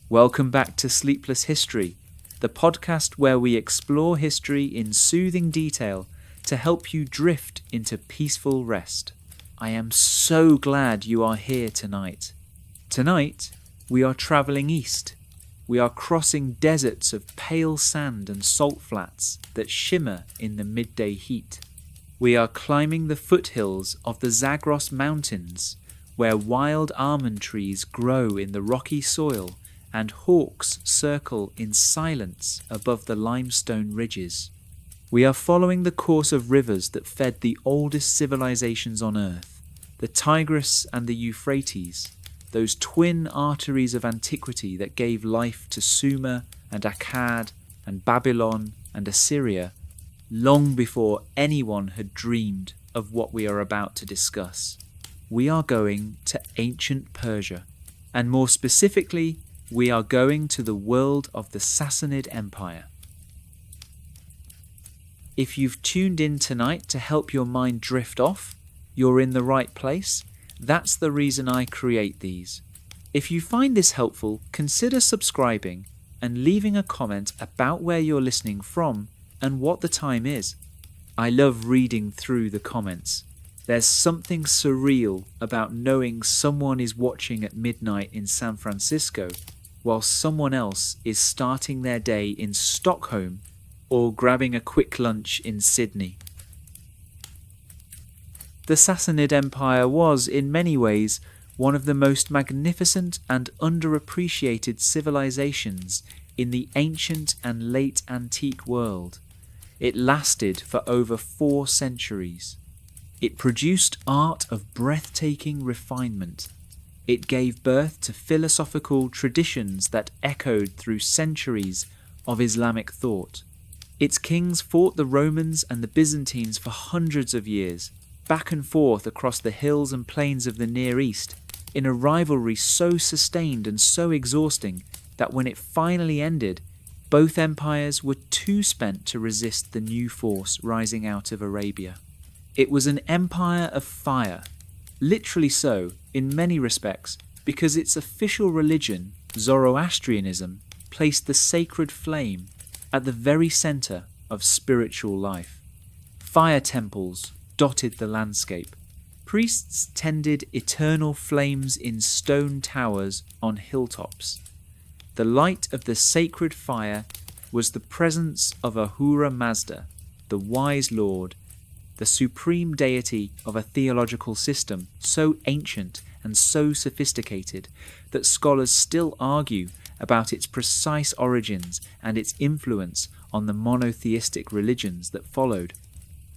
Welcome back to Sleepless History, the podcast where we explore history in soothing detail to help you drift into peaceful rest. I am so glad you are here tonight. Tonight, we are travelling east. We are crossing deserts of pale sand and salt flats that shimmer in the midday heat. We are climbing the foothills of the Zagros mountains, where wild almond trees grow in the rocky soil and hawks circle in silence above the limestone ridges. We are following the course of rivers that fed the oldest civilizations on Earth, the Tigris and the Euphrates, those twin arteries of antiquity that gave life to Sumer and Akkad and Babylon and Assyria, long before anyone had dreamed of what we are about to discuss. We are going to ancient Persia, and more specifically, we are going to the world of the Sassanid Empire. If you've tuned in tonight to help your mind drift off, you're in the right place. That's the reason I create these. If you find this helpful, consider subscribing and leaving a comment about where you're listening from and what the time is. I love reading through the comments. There's something surreal about knowing someone is watching at midnight in San Francisco while someone else is starting their day in Stockholm or grabbing a quick lunch in Sydney. The Sassanid Empire was, in many ways, one of the most magnificent and underappreciated civilizations in the ancient and late antique world. It lasted for over 4 centuries. It produced art of breathtaking refinement. It gave birth to philosophical traditions that echoed through centuries of Islamic thought. Its kings fought the Romans and the Byzantines for hundreds of years, back and forth across the hills and plains of the Near East, in a rivalry so sustained and so exhausting that when it finally ended, both empires were too spent to resist the new force rising out of Arabia. It was an empire of fire, literally so in many respects, because its official religion, Zoroastrianism, placed the sacred flame at the very centre of spiritual life. Fire temples dotted the landscape. Priests tended eternal flames in stone towers on hilltops. The light of the sacred fire was the presence of Ahura Mazda, the wise lord, the supreme deity of a theological system so ancient and so sophisticated that scholars still argue about its precise origins and its influence on the monotheistic religions that followed.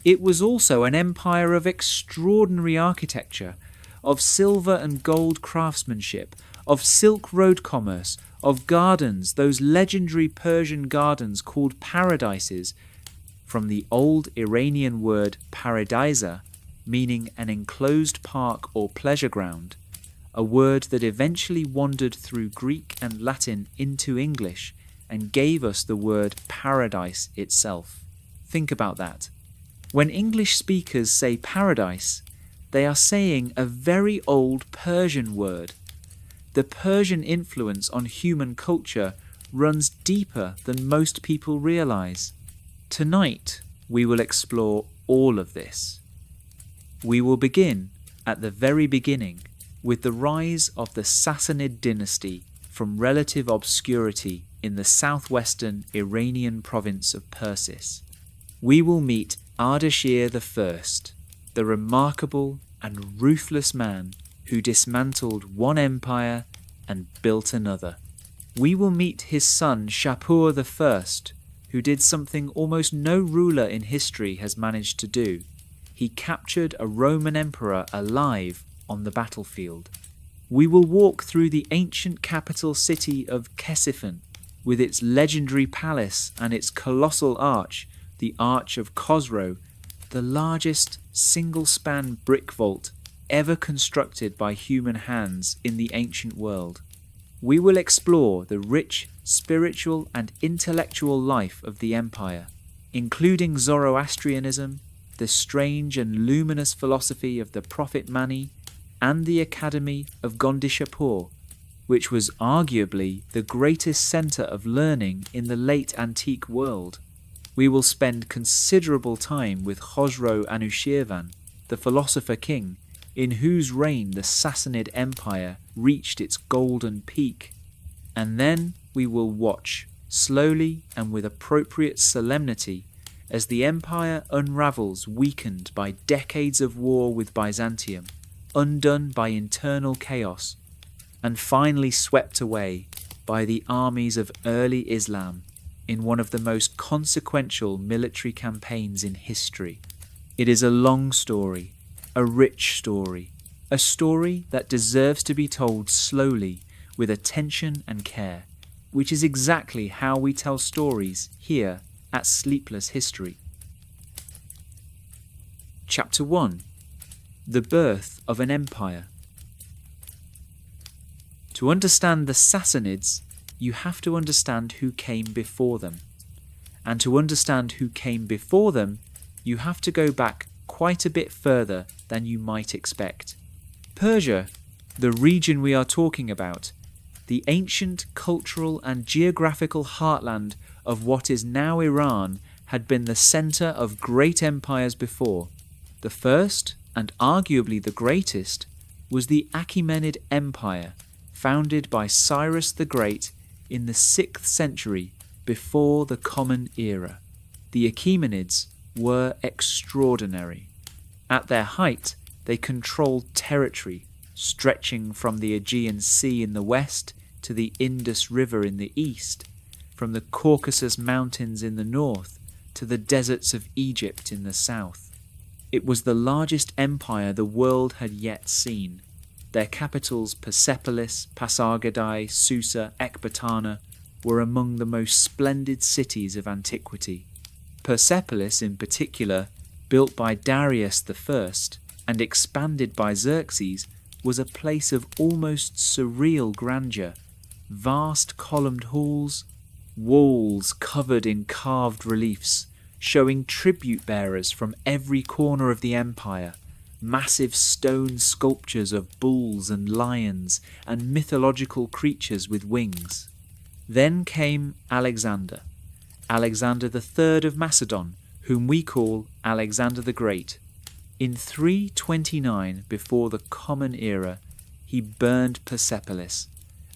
It was also an empire of extraordinary architecture, of silver and gold craftsmanship, of Silk Road commerce, of gardens, those legendary Persian gardens called paradises, from the old Iranian word paradisa, meaning an enclosed park or pleasure ground, a word that eventually wandered through Greek and Latin into English and gave us the word paradise itself. Think about that. When English speakers say paradise, they are saying a very old Persian word. The Persian influence on human culture runs deeper than most people realize. Tonight, we will explore all of this. We will begin at the very beginning with the rise of the Sassanid dynasty from relative obscurity in the southwestern Iranian province of Persis. We will meet Ardashir I, the remarkable and ruthless man who dismantled one empire and built another. We will meet his son Shapur I, who did something almost no ruler in history has managed to do. He captured a Roman emperor alive on the battlefield. We will walk through the ancient capital city of Ctesiphon, with its legendary palace and its colossal arch, the Arch of Khosrow, the largest single-span brick vault ever constructed by human hands in the ancient world. We will explore the rich spiritual and intellectual life of the empire, including Zoroastrianism, the strange and luminous philosophy of the prophet Mani, and the Academy of Gondishapur, which was arguably the greatest centre of learning in the late antique world. We will spend considerable time with Khosrow Anushirvan, the philosopher king, in whose reign the Sassanid Empire reached its golden peak. And then we will watch, slowly and with appropriate solemnity, as the empire unravels, weakened by decades of war with Byzantium, undone by internal chaos, and finally swept away by the armies of early Islam in one of the most consequential military campaigns in history. It is a long story, a rich story, a story that deserves to be told slowly with attention and care, which is exactly how we tell stories here at Sleepless History. Chapter 1. The Birth of an Empire. To understand the Sassanids, you have to understand who came before them. And to understand who came before them, you have to go back quite a bit further than you might expect. Persia, the region we are talking about, the ancient cultural and geographical heartland of what is now Iran, had been the centre of great empires before. The first, and arguably the greatest, was the Achaemenid Empire, founded by Cyrus the Great in the 6th century before the Common Era. The Achaemenids were extraordinary. At their height, they controlled territory stretching from the Aegean Sea in the west to the Indus River in the east, from the Caucasus Mountains in the north to the deserts of Egypt in the south. It was the largest empire the world had yet seen. Their capitals Persepolis, Pasargadae, Susa, Ecbatana were among the most splendid cities of antiquity. Persepolis in particular, built by Darius I and expanded by Xerxes, was a place of almost surreal grandeur. Vast columned halls, walls covered in carved reliefs, showing tribute bearers from every corner of the empire, massive stone sculptures of bulls and lions and mythological creatures with wings. Then came Alexander III of Macedon, whom we call Alexander the Great. In 329 before the Common Era, he burned Persepolis,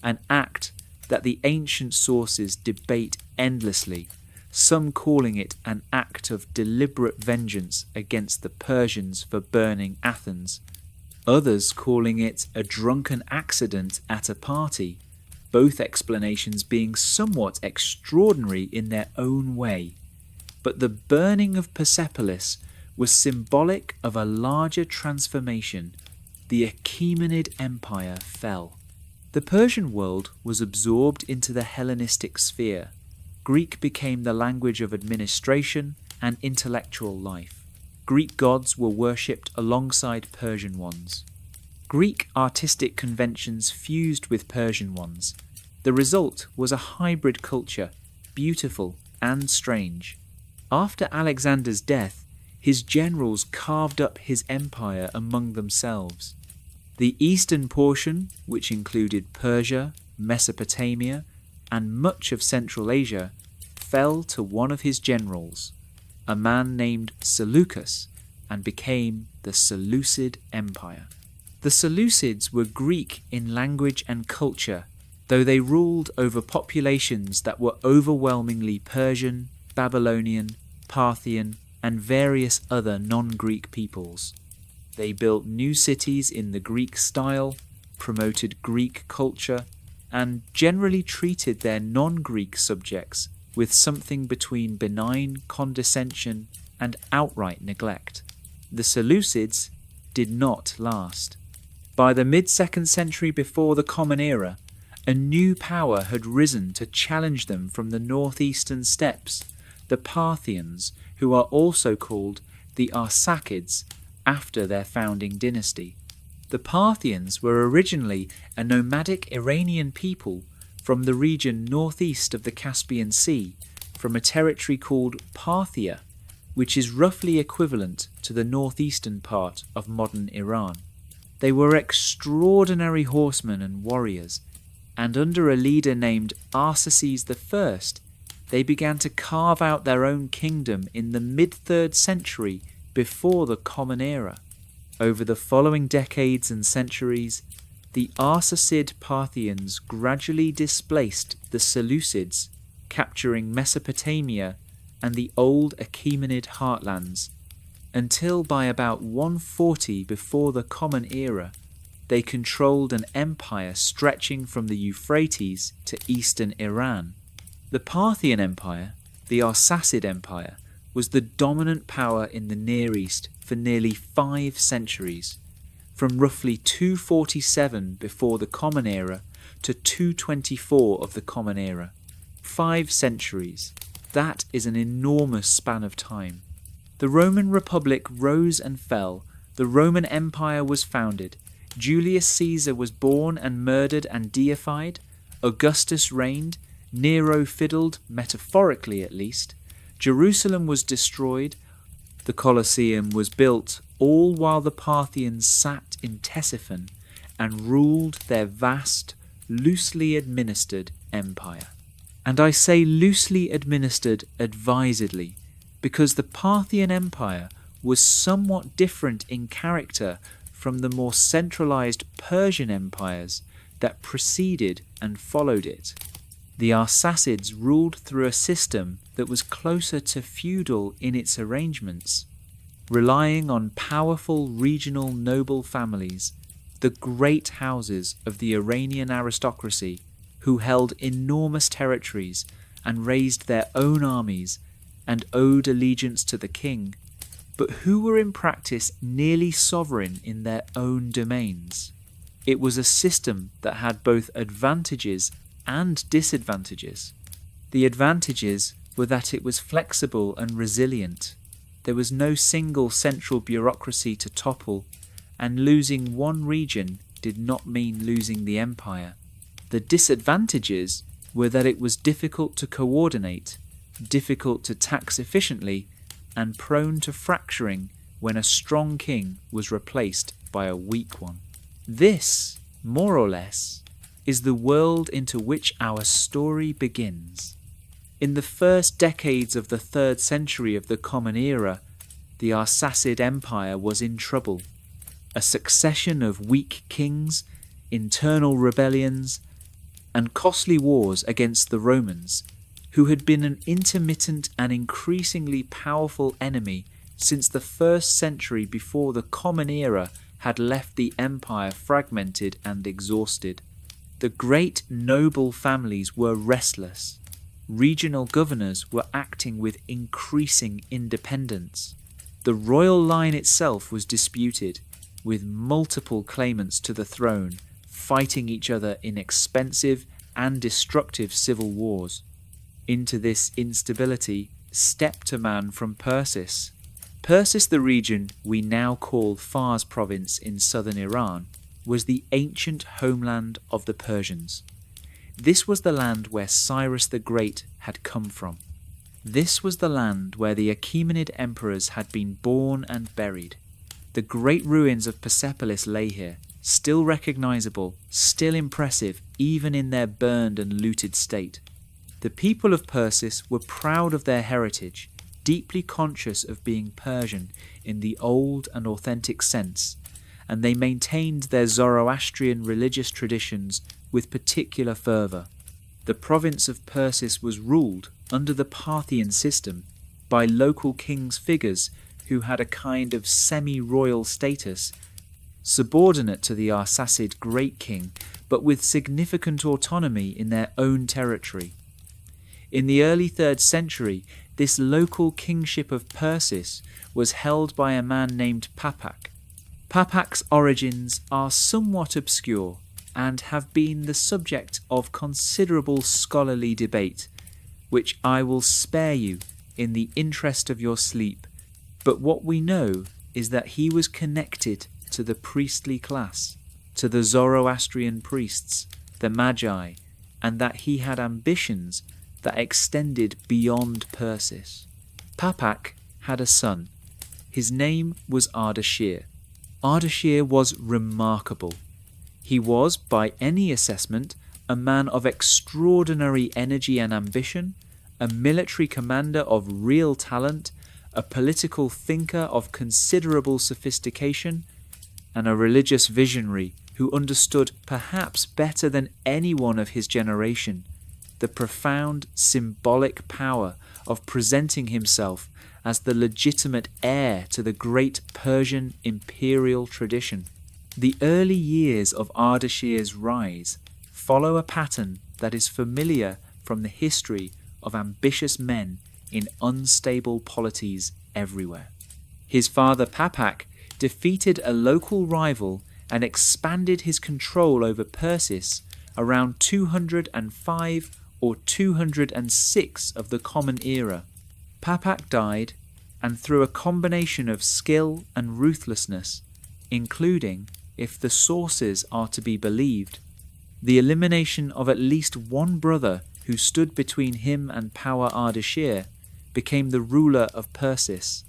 an act that the ancient sources debate endlessly, some calling it an act of deliberate vengeance against the Persians for burning Athens, others calling it a drunken accident at a party, both explanations being somewhat extraordinary in their own way. But the burning of Persepolis was symbolic of a larger transformation. The Achaemenid Empire fell. The Persian world was absorbed into the Hellenistic sphere. Greek became the language of administration and intellectual life. Greek gods were worshipped alongside Persian ones. Greek artistic conventions fused with Persian ones. The result was a hybrid culture, beautiful and strange. After Alexander's death, his generals carved up his empire among themselves. The eastern portion, which included Persia, Mesopotamia, and much of Central Asia, fell to one of his generals, a man named Seleucus, and became the Seleucid Empire. The Seleucids were Greek in language and culture, though they ruled over populations that were overwhelmingly Persian, Babylonian, Parthian, and various other non-Greek peoples. They built new cities in the Greek style, promoted Greek culture, and generally treated their non-Greek subjects with something between benign condescension and outright neglect. The Seleucids did not last. By the mid-2nd century before the Common Era, a new power had risen to challenge them from the northeastern steppes, the Parthians, who are also called the Arsacids after their founding dynasty. The Parthians were originally a nomadic Iranian people from the region northeast of the Caspian Sea, from a territory called Parthia, which is roughly equivalent to the northeastern part of modern Iran. They were extraordinary horsemen and warriors, and under a leader named Arsaces I, they began to carve out their own kingdom in the mid-3rd century before the Common Era. Over the following decades and centuries, the Arsacid Parthians gradually displaced the Seleucids, capturing Mesopotamia and the old Achaemenid heartlands, until by about 140 before the Common Era, they controlled an empire stretching from the Euphrates to eastern Iran. The Parthian Empire, the Arsacid Empire, was the dominant power in the Near East for nearly 5 centuries, from roughly 247 before the Common Era to 224 of the Common Era. 5 centuries. That is an enormous span of time. The Roman Republic rose and fell. The Roman Empire was founded. Julius Caesar was born and murdered and deified. Augustus reigned. Nero fiddled, metaphorically at least. Jerusalem was destroyed. The Colosseum was built, all while the Parthians sat in Ctesiphon and ruled their vast, loosely administered empire. And I say loosely administered advisedly, because the Parthian Empire was somewhat different in character from the more centralized Persian empires that preceded and followed it. The Arsacids ruled through a system that was closer to feudal in its arrangements, relying on powerful regional noble families, the great houses of the Iranian aristocracy, who held enormous territories and raised their own armies and owed allegiance to the king, but who were in practice nearly sovereign in their own domains. It was a system that had both advantages and disadvantages. The advantages were that it was flexible and resilient. There was no single central bureaucracy to topple, and losing one region did not mean losing the empire. The disadvantages were that it was difficult to coordinate, difficult to tax efficiently, and prone to fracturing when a strong king was replaced by a weak one. This, more or less, is the world into which our story begins. In the first decades of the 3rd century of the Common Era, the Arsacid Empire was in trouble. A succession of weak kings, internal rebellions, and costly wars against the Romans, who had been an intermittent and increasingly powerful enemy since the 1st century before the Common Era had left the empire fragmented and exhausted. The great noble families were restless. Regional governors were acting with increasing independence. The royal line itself was disputed, with multiple claimants to the throne fighting each other in expensive and destructive civil wars. Into this instability stepped a man from Persis. Persis, the region we now call Fars province in southern Iran, was the ancient homeland of the Persians. This was the land where Cyrus the Great had come from. This was the land where the Achaemenid emperors had been born and buried. The great ruins of Persepolis lay here, still recognizable, still impressive, even in their burned and looted state. The people of Persis were proud of their heritage, deeply conscious of being Persian in the old and authentic sense, and they maintained their Zoroastrian religious traditions with particular fervour. The province of Persis was ruled, under the Parthian system, by local kings' figures who had a kind of semi-royal status, subordinate to the Arsacid Great King, but with significant autonomy in their own territory. In the early 3rd century, this local kingship of Persis was held by a man named Papak. Papak's origins are somewhat obscure and have been the subject of considerable scholarly debate, which I will spare you in the interest of your sleep, but what we know is that he was connected to the priestly class, to the Zoroastrian priests, the Magi, and that he had ambitions that extended beyond Persis. Papak had a son. His name was Ardashir. Ardashir was remarkable. He was, by any assessment, a man of extraordinary energy and ambition, a military commander of real talent, a political thinker of considerable sophistication, and a religious visionary who understood perhaps better than anyone of his generation the profound symbolic power of presenting himself as the legitimate heir to the great Persian imperial tradition. The early years of Ardashir's rise follow a pattern that is familiar from the history of ambitious men in unstable polities everywhere. His father Papak defeated a local rival and expanded his control over Persis around 205 or 206 of the Common Era. Papak died, and through a combination of skill and ruthlessness, including, if the sources are to be believed, the elimination of at least one brother who stood between him and power Ardashir, became the ruler of Persis.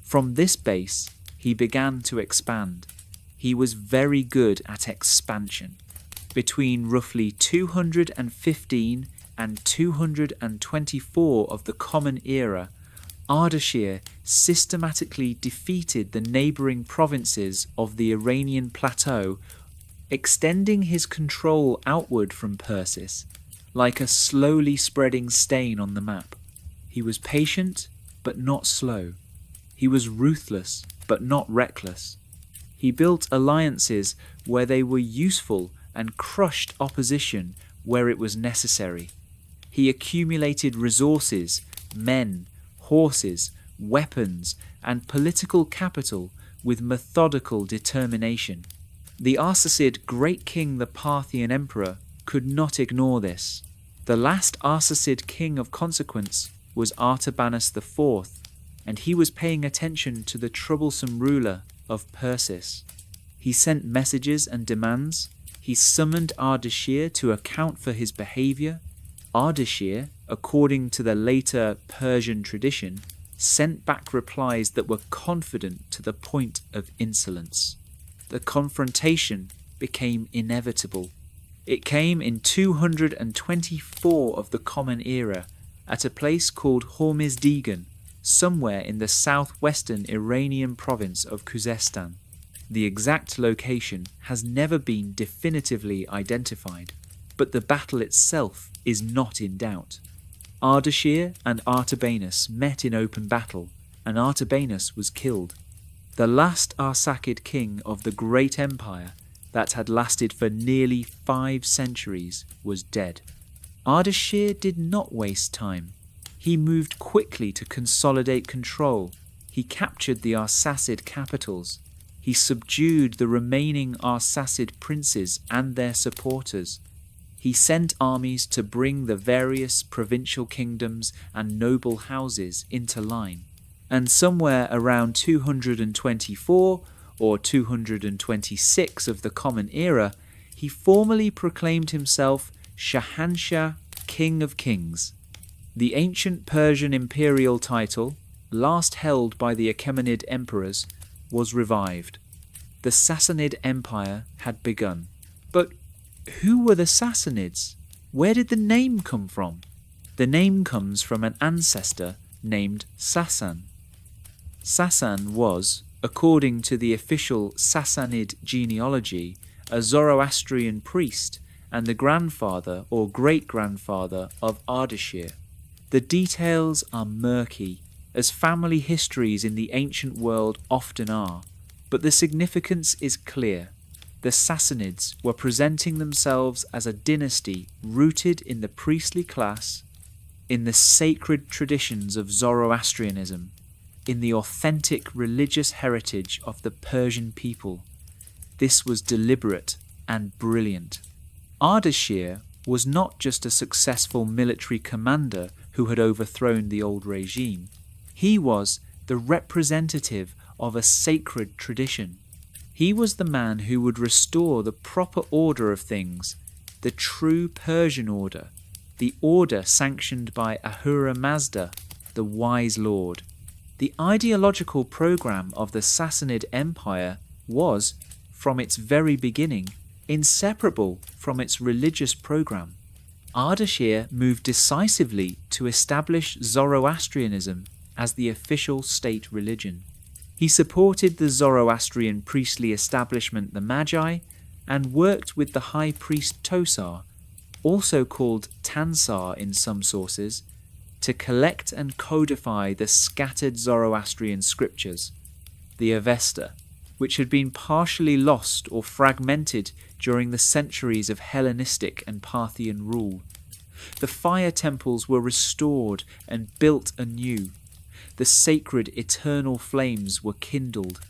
From this base, he began to expand. He was very good at expansion. Between roughly 215 and 224 of the Common Era, Ardashir systematically defeated the neighbouring provinces of the Iranian plateau, extending his control outward from Persis, like a slowly spreading stain on the map. He was patient, but not slow. He was ruthless, but not reckless. He built alliances where they were useful and crushed opposition where it was necessary. He accumulated resources, men, horses, weapons, and political capital with methodical determination. The Arsacid great king, the Parthian emperor, could not ignore this. The last Arsacid king of consequence was Artabanus IV, and he was paying attention to the troublesome ruler of Persis. He sent messages and demands. He summoned Ardashir to account for his behaviour. Ardashir, according to the later Persian tradition, sent back replies that were confident to the point of insolence. The confrontation became inevitable. It came in 224 of the Common Era at a place called Hormizdigan, somewhere in the southwestern Iranian province of Khuzestan. The exact location has never been definitively identified, but the battle itself is not in doubt. Ardashir and Artabanus met in open battle, and Artabanus was killed. The last Arsacid king of the great empire that had lasted for nearly 5 centuries was dead. Ardashir did not waste time. He moved quickly to consolidate control. He captured the Arsacid capitals. He subdued the remaining Arsacid princes and their supporters. He sent armies to bring the various provincial kingdoms and noble houses into line. And somewhere around 224 or 226 of the Common Era, he formally proclaimed himself Shahanshah, King of Kings. The ancient Persian imperial title, last held by the Achaemenid emperors, was revived. The Sassanid Empire had begun. But who were the Sassanids? Where did the name come from? The name comes from an ancestor named Sasan. Sasan was, according to the official Sassanid genealogy, a Zoroastrian priest and the grandfather or great-grandfather of Ardashir. The details are murky, as family histories in the ancient world often are, but the significance is clear. The Sassanids were presenting themselves as a dynasty rooted in the priestly class, in the sacred traditions of Zoroastrianism, in the authentic religious heritage of the Persian people. This was deliberate and brilliant. Ardashir was not just a successful military commander who had overthrown the old regime. He was the representative of a sacred tradition. He was the man who would restore the proper order of things, the true Persian order, the order sanctioned by Ahura Mazda, the wise lord. The ideological program of the Sassanid Empire was, from its very beginning, inseparable from its religious program. Ardashir moved decisively to establish Zoroastrianism as the official state religion. He supported the Zoroastrian priestly establishment, the Magi, and worked with the high priest Tosar, also called Tansar in some sources, to collect and codify the scattered Zoroastrian scriptures, the Avesta, which had been partially lost or fragmented during the centuries of Hellenistic and Parthian rule. The fire temples were restored and built anew. The sacred eternal flames were kindled.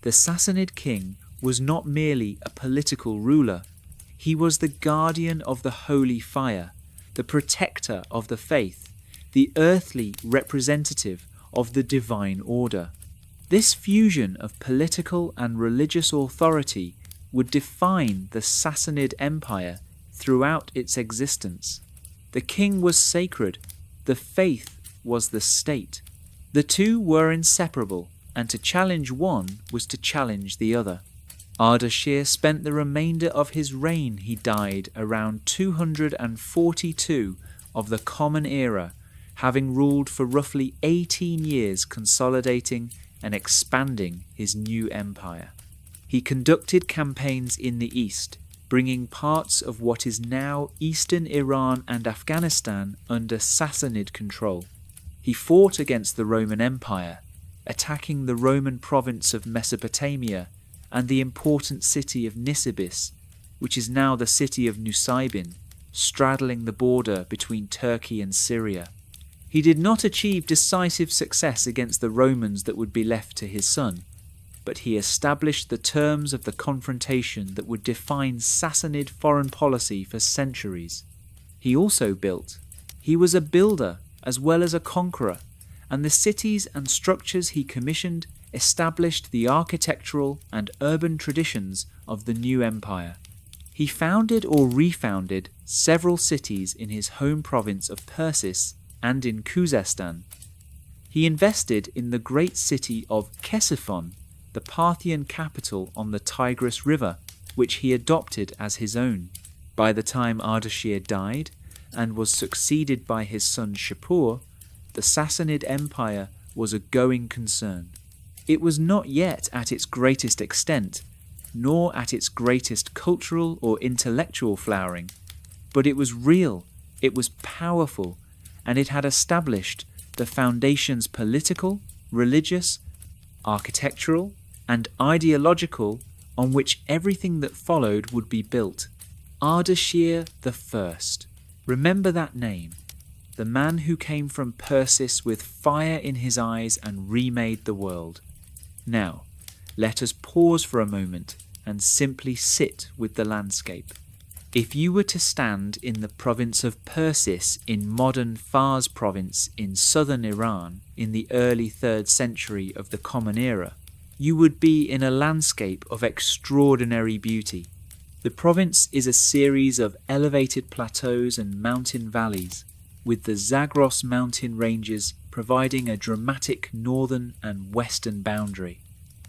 The Sassanid king was not merely a political ruler. He was the guardian of the holy fire, the protector of the faith, the earthly representative of the divine order. This fusion of political and religious authority would define the Sassanid Empire throughout its existence. The king was sacred, the faith was the state. The two were inseparable, and to challenge one was to challenge the other. Ardashir spent the remainder of his reign. He died around 242 of the Common Era, having ruled for roughly 18 years, consolidating and expanding his new empire. He conducted campaigns in the east, bringing parts of what is now eastern Iran and Afghanistan under Sassanid control. He fought against the Roman Empire, attacking the Roman province of Mesopotamia and the important city of Nisibis, which is now the city of Nusaybin, straddling the border between Turkey and Syria. He did not achieve decisive success against the Romans that would be left to his son, but he established the terms of the confrontation that would define Sassanid foreign policy for centuries. He also built. He was a builder as well as a conqueror, and the cities and structures he commissioned established the architectural and urban traditions of the new empire. He founded or refounded several cities in his home province of Persis and in Khuzestan. He invested in the great city of Ctesiphon, the Parthian capital on the Tigris River, which he adopted as his own. By the time Ardashir died and was succeeded by his son Shapur, the Sassanid Empire was a going concern. It was not yet at its greatest extent, nor at its greatest cultural or intellectual flowering, but it was real, it was powerful, and it had established the foundations political, religious, architectural, and ideological on which everything that followed would be built. Ardashir the First. Remember that name, the man who came from Persis with fire in his eyes and remade the world. Now, let us pause for a moment and simply sit with the landscape. If you were to stand in the province of Persis in modern Fars province in southern Iran in the early 3rd century of the Common Era, you would be in a landscape of extraordinary beauty. The province is a series of elevated plateaus and mountain valleys, with the Zagros mountain ranges providing a dramatic northern and western boundary.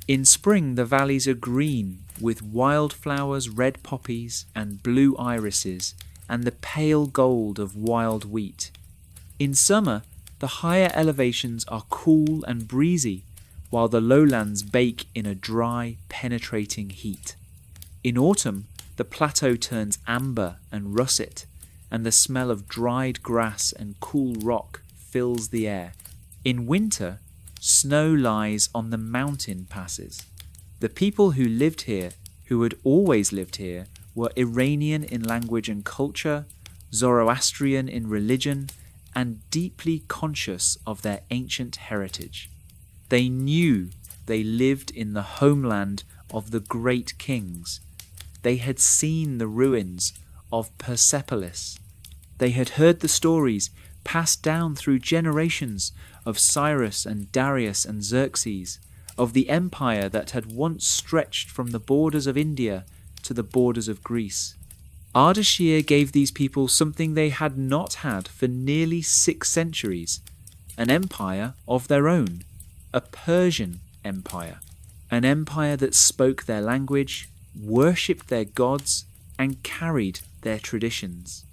In spring the valleys are green, with wildflowers, red poppies and blue irises, and the pale gold of wild wheat. In summer, the higher elevations are cool and breezy, while the lowlands bake in a dry, penetrating heat. In autumn, the plateau turns amber and russet, and the smell of dried grass and cool rock fills the air. In winter, snow lies on the mountain passes. The people who lived here, who had always lived here, were Iranian in language and culture, Zoroastrian in religion, and deeply conscious of their ancient heritage. They knew they lived in the homeland of the great kings. They had seen the ruins of Persepolis. They had heard the stories passed down through generations of Cyrus and Darius and Xerxes, of the empire that had once stretched from the borders of India to the borders of Greece. Ardashir gave these people something they had not had for nearly 6 centuries, an empire of their own, a Persian empire, an empire that spoke their language, worshipped their gods, and carried their traditions.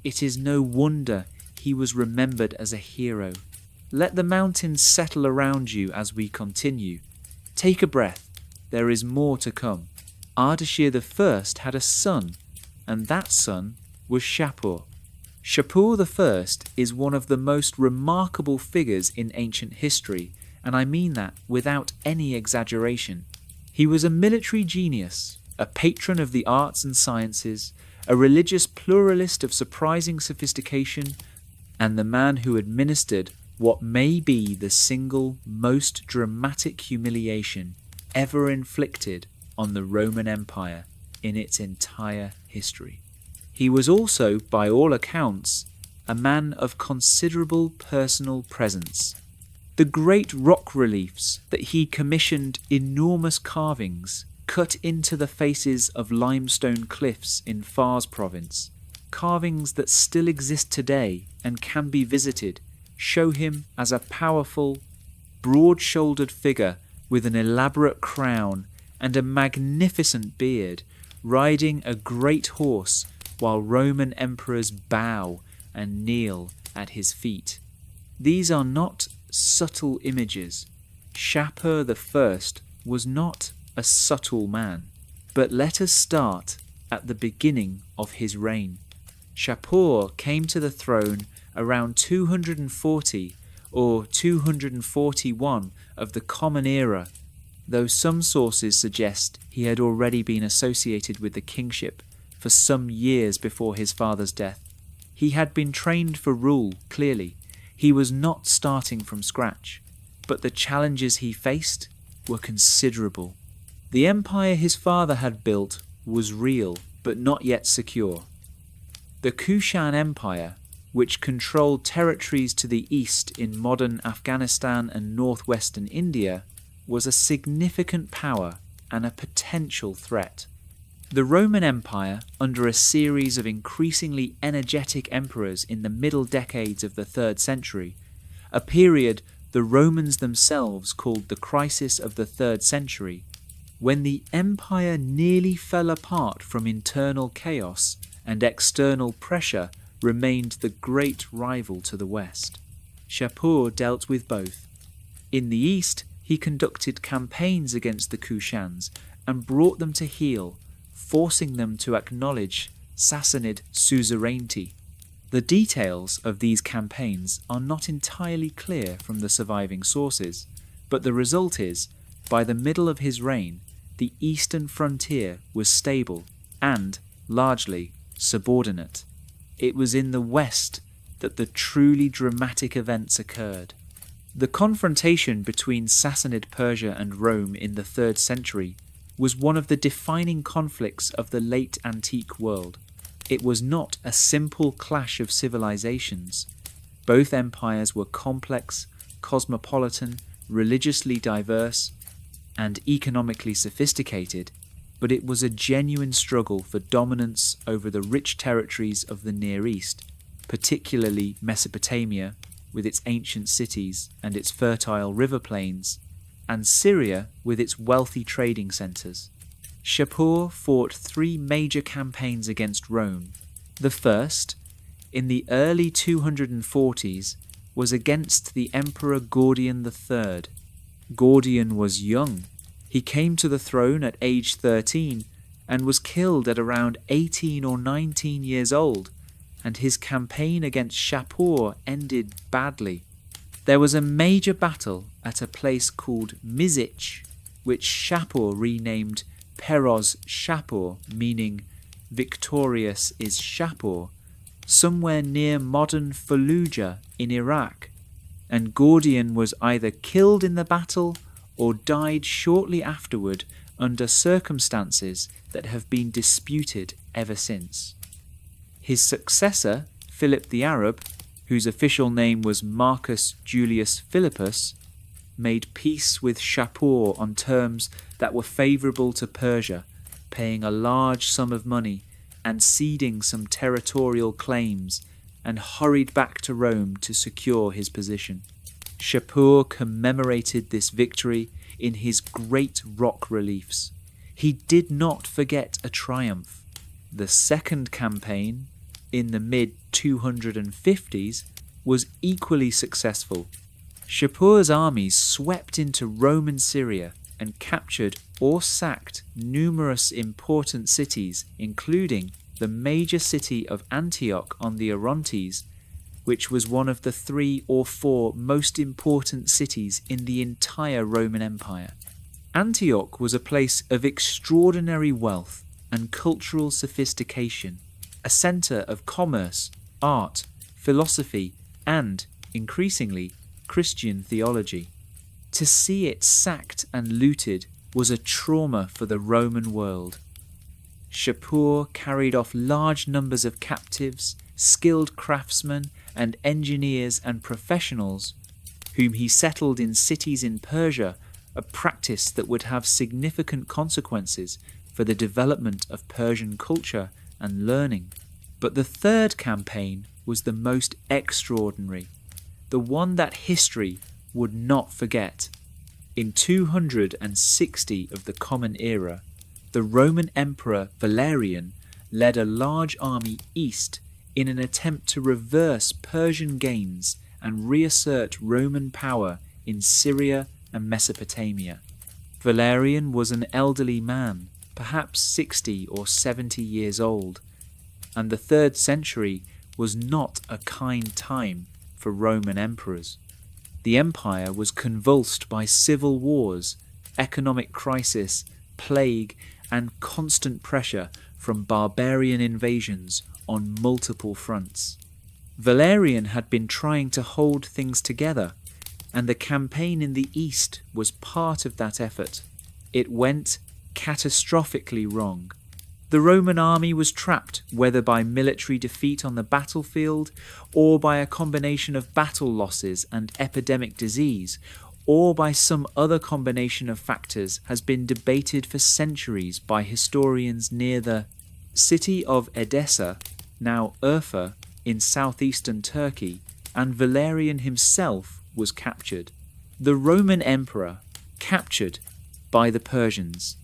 It is no wonder he was remembered as a hero. Let the mountains settle around you as we continue. Take a breath, there is more to come. Ardashir I had a son, and that son was Shapur. Shapur I is one of the most remarkable figures in ancient history, and I mean that without any exaggeration. He was a military genius, a patron of the arts and sciences, a religious pluralist of surprising sophistication, and the man who administered what may be the single most dramatic humiliation ever inflicted on the Roman Empire in its entire history. He was also, by all accounts, a man of considerable personal presence. The great rock reliefs that he commissioned, enormous carvings cut into the faces of limestone cliffs in Fars province, carvings that still exist today and can be visited, show him as a powerful, broad-shouldered figure with an elaborate crown and a magnificent beard, riding a great horse while Roman emperors bow and kneel at his feet. These are not subtle images. Shapur I was not a subtle man. But let us start at the beginning of his reign. Shapur came to the throne around 240 or 241 of the Common Era, though some sources suggest he had already been associated with the kingship for some years before his father's death. He had been trained for rule, clearly. He was not starting from scratch, but the challenges he faced were considerable. The empire his father had built was real, but not yet secure. The Khosrow Empire, which controlled territories to the east in modern Afghanistan and northwestern India, was a significant power and a potential threat. The Roman Empire, under a series of increasingly energetic emperors in the middle decades of the 3rd century, a period the Romans themselves called the crisis of the 3rd century, when the empire nearly fell apart from internal chaos and external pressure, remained the great rival to the west. Shapur dealt with both. In the east, he conducted campaigns against the Kushans and brought them to heel, forcing them to acknowledge Sassanid suzerainty. The details of these campaigns are not entirely clear from the surviving sources, but the result is, by the middle of his reign, the eastern frontier was stable and, largely, subordinate. It was in the west that the truly dramatic events occurred. The confrontation between Sassanid Persia and Rome in the 3rd century was one of the defining conflicts of the late antique world. It was not a simple clash of civilizations. Both empires were complex, cosmopolitan, religiously diverse, and economically sophisticated, but it was a genuine struggle for dominance over the rich territories of the Near East, particularly Mesopotamia, with its ancient cities and its fertile river plains, and Syria with its wealthy trading centres. Shapur fought 3 major campaigns against Rome. The first, in the early 240s, was against the Emperor Gordian III. Gordian was young. He came to the throne at age 13 and was killed at around 18 or 19 years old, and his campaign against Shapur ended badly. There was a major battle at a place called Mizich, which Shapur renamed Peroz Shapur, meaning victorious is Shapur, somewhere near modern Fallujah in Iraq, and Gordian was either killed in the battle or died shortly afterward under circumstances that have been disputed ever since. His successor, Philip the Arab, whose official name was Marcus Julius Philippus, made peace with Shapur on terms that were favourable to Persia, paying a large sum of money and ceding some territorial claims, and hurried back to Rome to secure his position. Shapur commemorated this victory in his great rock reliefs. He did not forget a triumph. The second campaign, in the mid-250s, was equally successful. Shapur's armies swept into Roman Syria and captured or sacked numerous important cities, including the major city of Antioch on the Orontes, which was one of the 3 or 4 most important cities in the entire Roman Empire. Antioch was a place of extraordinary wealth and cultural sophistication, a centre of commerce, art, philosophy, and, increasingly, Christian theology. To see it sacked and looted was a trauma for the Roman world. Shapur carried off large numbers of captives, skilled craftsmen and engineers and professionals, whom he settled in cities in Persia, a practice that would have significant consequences for the development of Persian culture and learning. But the third campaign was the most extraordinary, the one that history would not forget. In 260 of the Common Era, the Roman Emperor Valerian led a large army east in an attempt to reverse Persian gains and reassert Roman power in Syria and Mesopotamia. Valerian was an elderly man, perhaps 60 or 70 years old, and the 3rd century was not a kind time for Roman emperors. The empire was convulsed by civil wars, economic crisis, plague, and constant pressure from barbarian invasions on multiple fronts. Valerian had been trying to hold things together, and the campaign in the east was part of that effort. It went catastrophically wrong. The Roman army was trapped, whether by military defeat on the battlefield, or by a combination of battle losses and epidemic disease, or by some other combination of factors, has been debated for centuries by historians near the city of Edessa, now Urfa, in southeastern Turkey, and Valerian himself was captured. The Roman emperor captured by the Persians.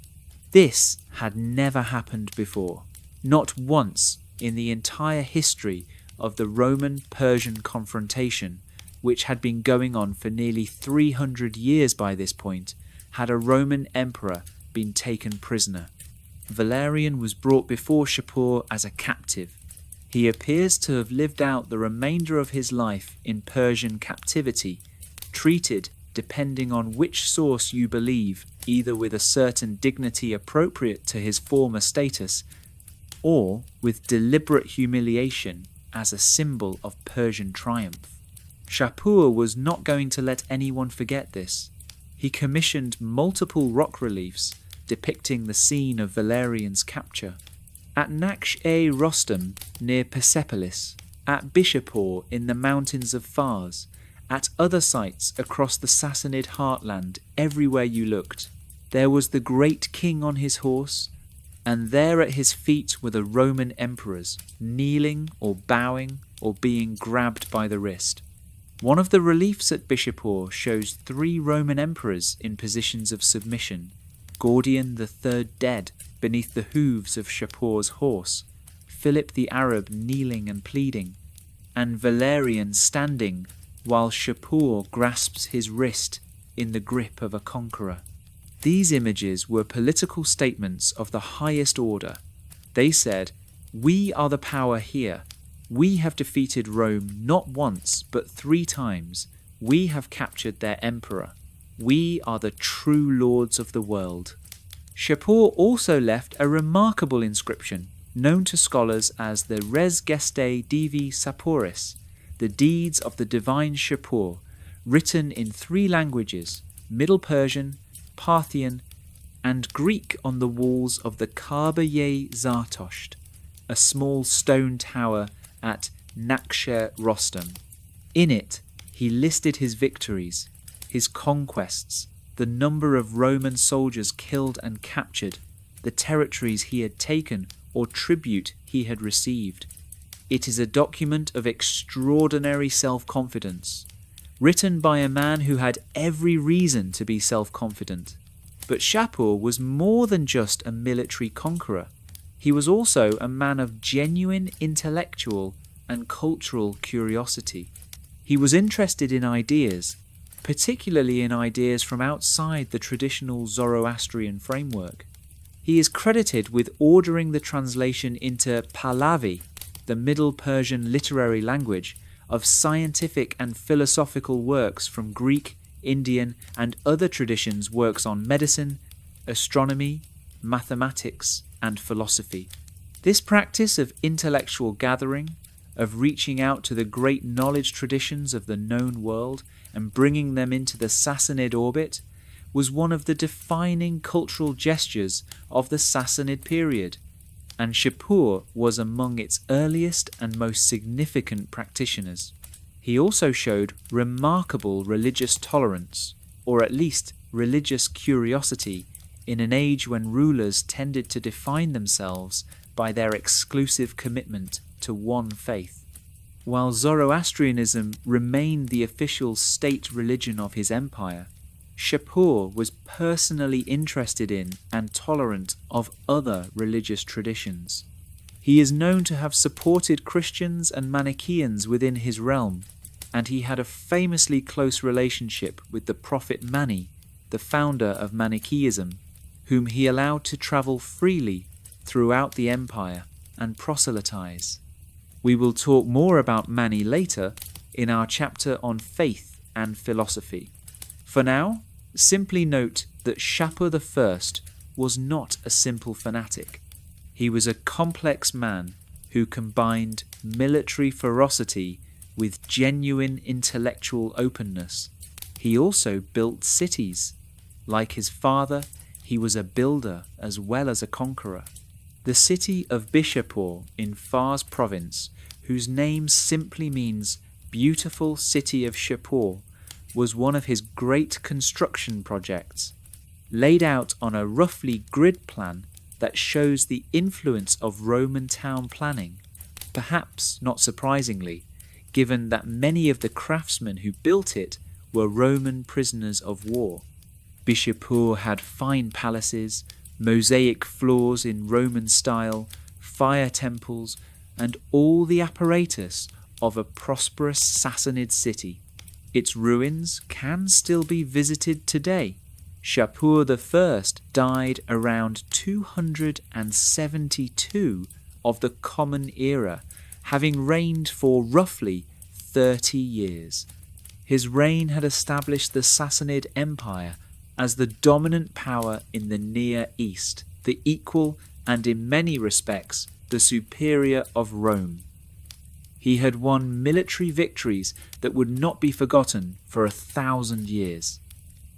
This had never happened before, not once in the entire history of the Roman-Persian confrontation, which had been going on for nearly 300 years by this point, had a Roman emperor been taken prisoner. Valerian was brought before Shapur as a captive. He appears to have lived out the remainder of his life in Persian captivity, treated, depending on which source you believe, either with a certain dignity appropriate to his former status, or with deliberate humiliation as a symbol of Persian triumph. Shapur was not going to let anyone forget this. He commissioned multiple rock reliefs depicting the scene of Valerian's capture. At Naksh-e-Rostam near Persepolis, at Bishapur in the mountains of Fars, at other sites across the Sassanid heartland, everywhere you looked, there was the great king on his horse, and there at his feet were the Roman emperors, kneeling or bowing or being grabbed by the wrist. One of the reliefs at Bishapur shows 3 Roman emperors in positions of submission, Gordian III dead beneath the hooves of Shapur's horse, Philip the Arab kneeling and pleading, and Valerian standing while Shapur grasps his wrist in the grip of a conqueror. These images were political statements of the highest order. They said, "We are the power here. We have defeated Rome not once but 3 times. We have captured their emperor. We are the true lords of the world." Shapur also left a remarkable inscription, known to scholars as the Res Gestae Divi Sapuris, the deeds of the divine Shapur, written in 3 languages, Middle Persian, Parthian, and Greek, on the walls of the Kaaba-ye Zartosht, a small stone tower at Naksh-e-Rostam. In it, he listed his victories, his conquests, the number of Roman soldiers killed and captured, the territories he had taken or tribute he had received. It is a document of extraordinary self-confidence, written by a man who had every reason to be self-confident. But Shapur was more than just a military conqueror. He was also a man of genuine intellectual and cultural curiosity. He was interested in ideas, particularly in ideas from outside the traditional Zoroastrian framework. He is credited with ordering the translation into Pahlavi, the Middle Persian literary language, of scientific and philosophical works from Greek, Indian, and other traditions, works on medicine, astronomy, mathematics, and philosophy. This practice of intellectual gathering, of reaching out to the great knowledge traditions of the known world and bringing them into the Sassanid orbit, was one of the defining cultural gestures of the Sassanid period, and Shapur was among its earliest and most significant practitioners. He also showed remarkable religious tolerance, or at least religious curiosity, in an age when rulers tended to define themselves by their exclusive commitment to one faith. While Zoroastrianism remained the official state religion of his empire, Shapur was personally interested in and tolerant of other religious traditions. He is known to have supported Christians and Manichaeans within his realm, and he had a famously close relationship with the prophet Mani, the founder of Manichaeism, whom he allowed to travel freely throughout the empire and proselytize. We will talk more about Mani later in our chapter on faith and philosophy. For now, simply note that Shapur I was not a simple fanatic. He was a complex man who combined military ferocity with genuine intellectual openness. He also built cities. Like his father, he was a builder as well as a conqueror. The city of Bishapur in Fars province, whose name simply means beautiful city of Shapur, was one of his great construction projects, laid out on a roughly grid plan that shows the influence of Roman town planning, perhaps not surprisingly, given that many of the craftsmen who built it were Roman prisoners of war. Bishapur had fine palaces, mosaic floors in Roman style, fire temples, and all the apparatus of a prosperous Sassanid city. Its ruins can still be visited today. Shapur I died around 272 of the Common Era, having reigned for roughly 30 years. His reign had established the Sassanid Empire as the dominant power in the Near East, the equal and in many respects the superior of Rome. He had won military victories that would not be forgotten for 1,000 years.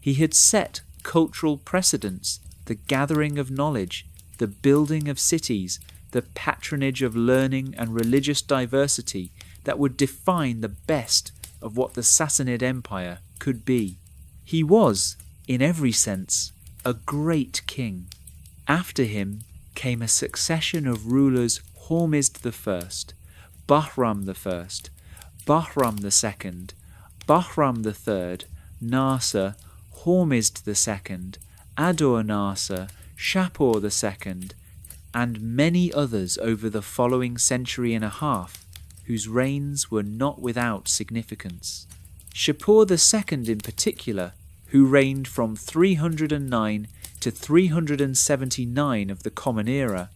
He had set cultural precedents, the gathering of knowledge, the building of cities, the patronage of learning and religious diversity that would define the best of what the Sassanid Empire could be. He was, in every sense, a great king. After him came a succession of rulers: Hormizd I, Bahram I, Bahram II, Bahram III, Nasser, Hormizd II, Ador-Nasser, Shapur II, and many others over the following century and a half, whose reigns were not without significance. Shapur II in particular, who reigned from 309 to 379 of the Common Era,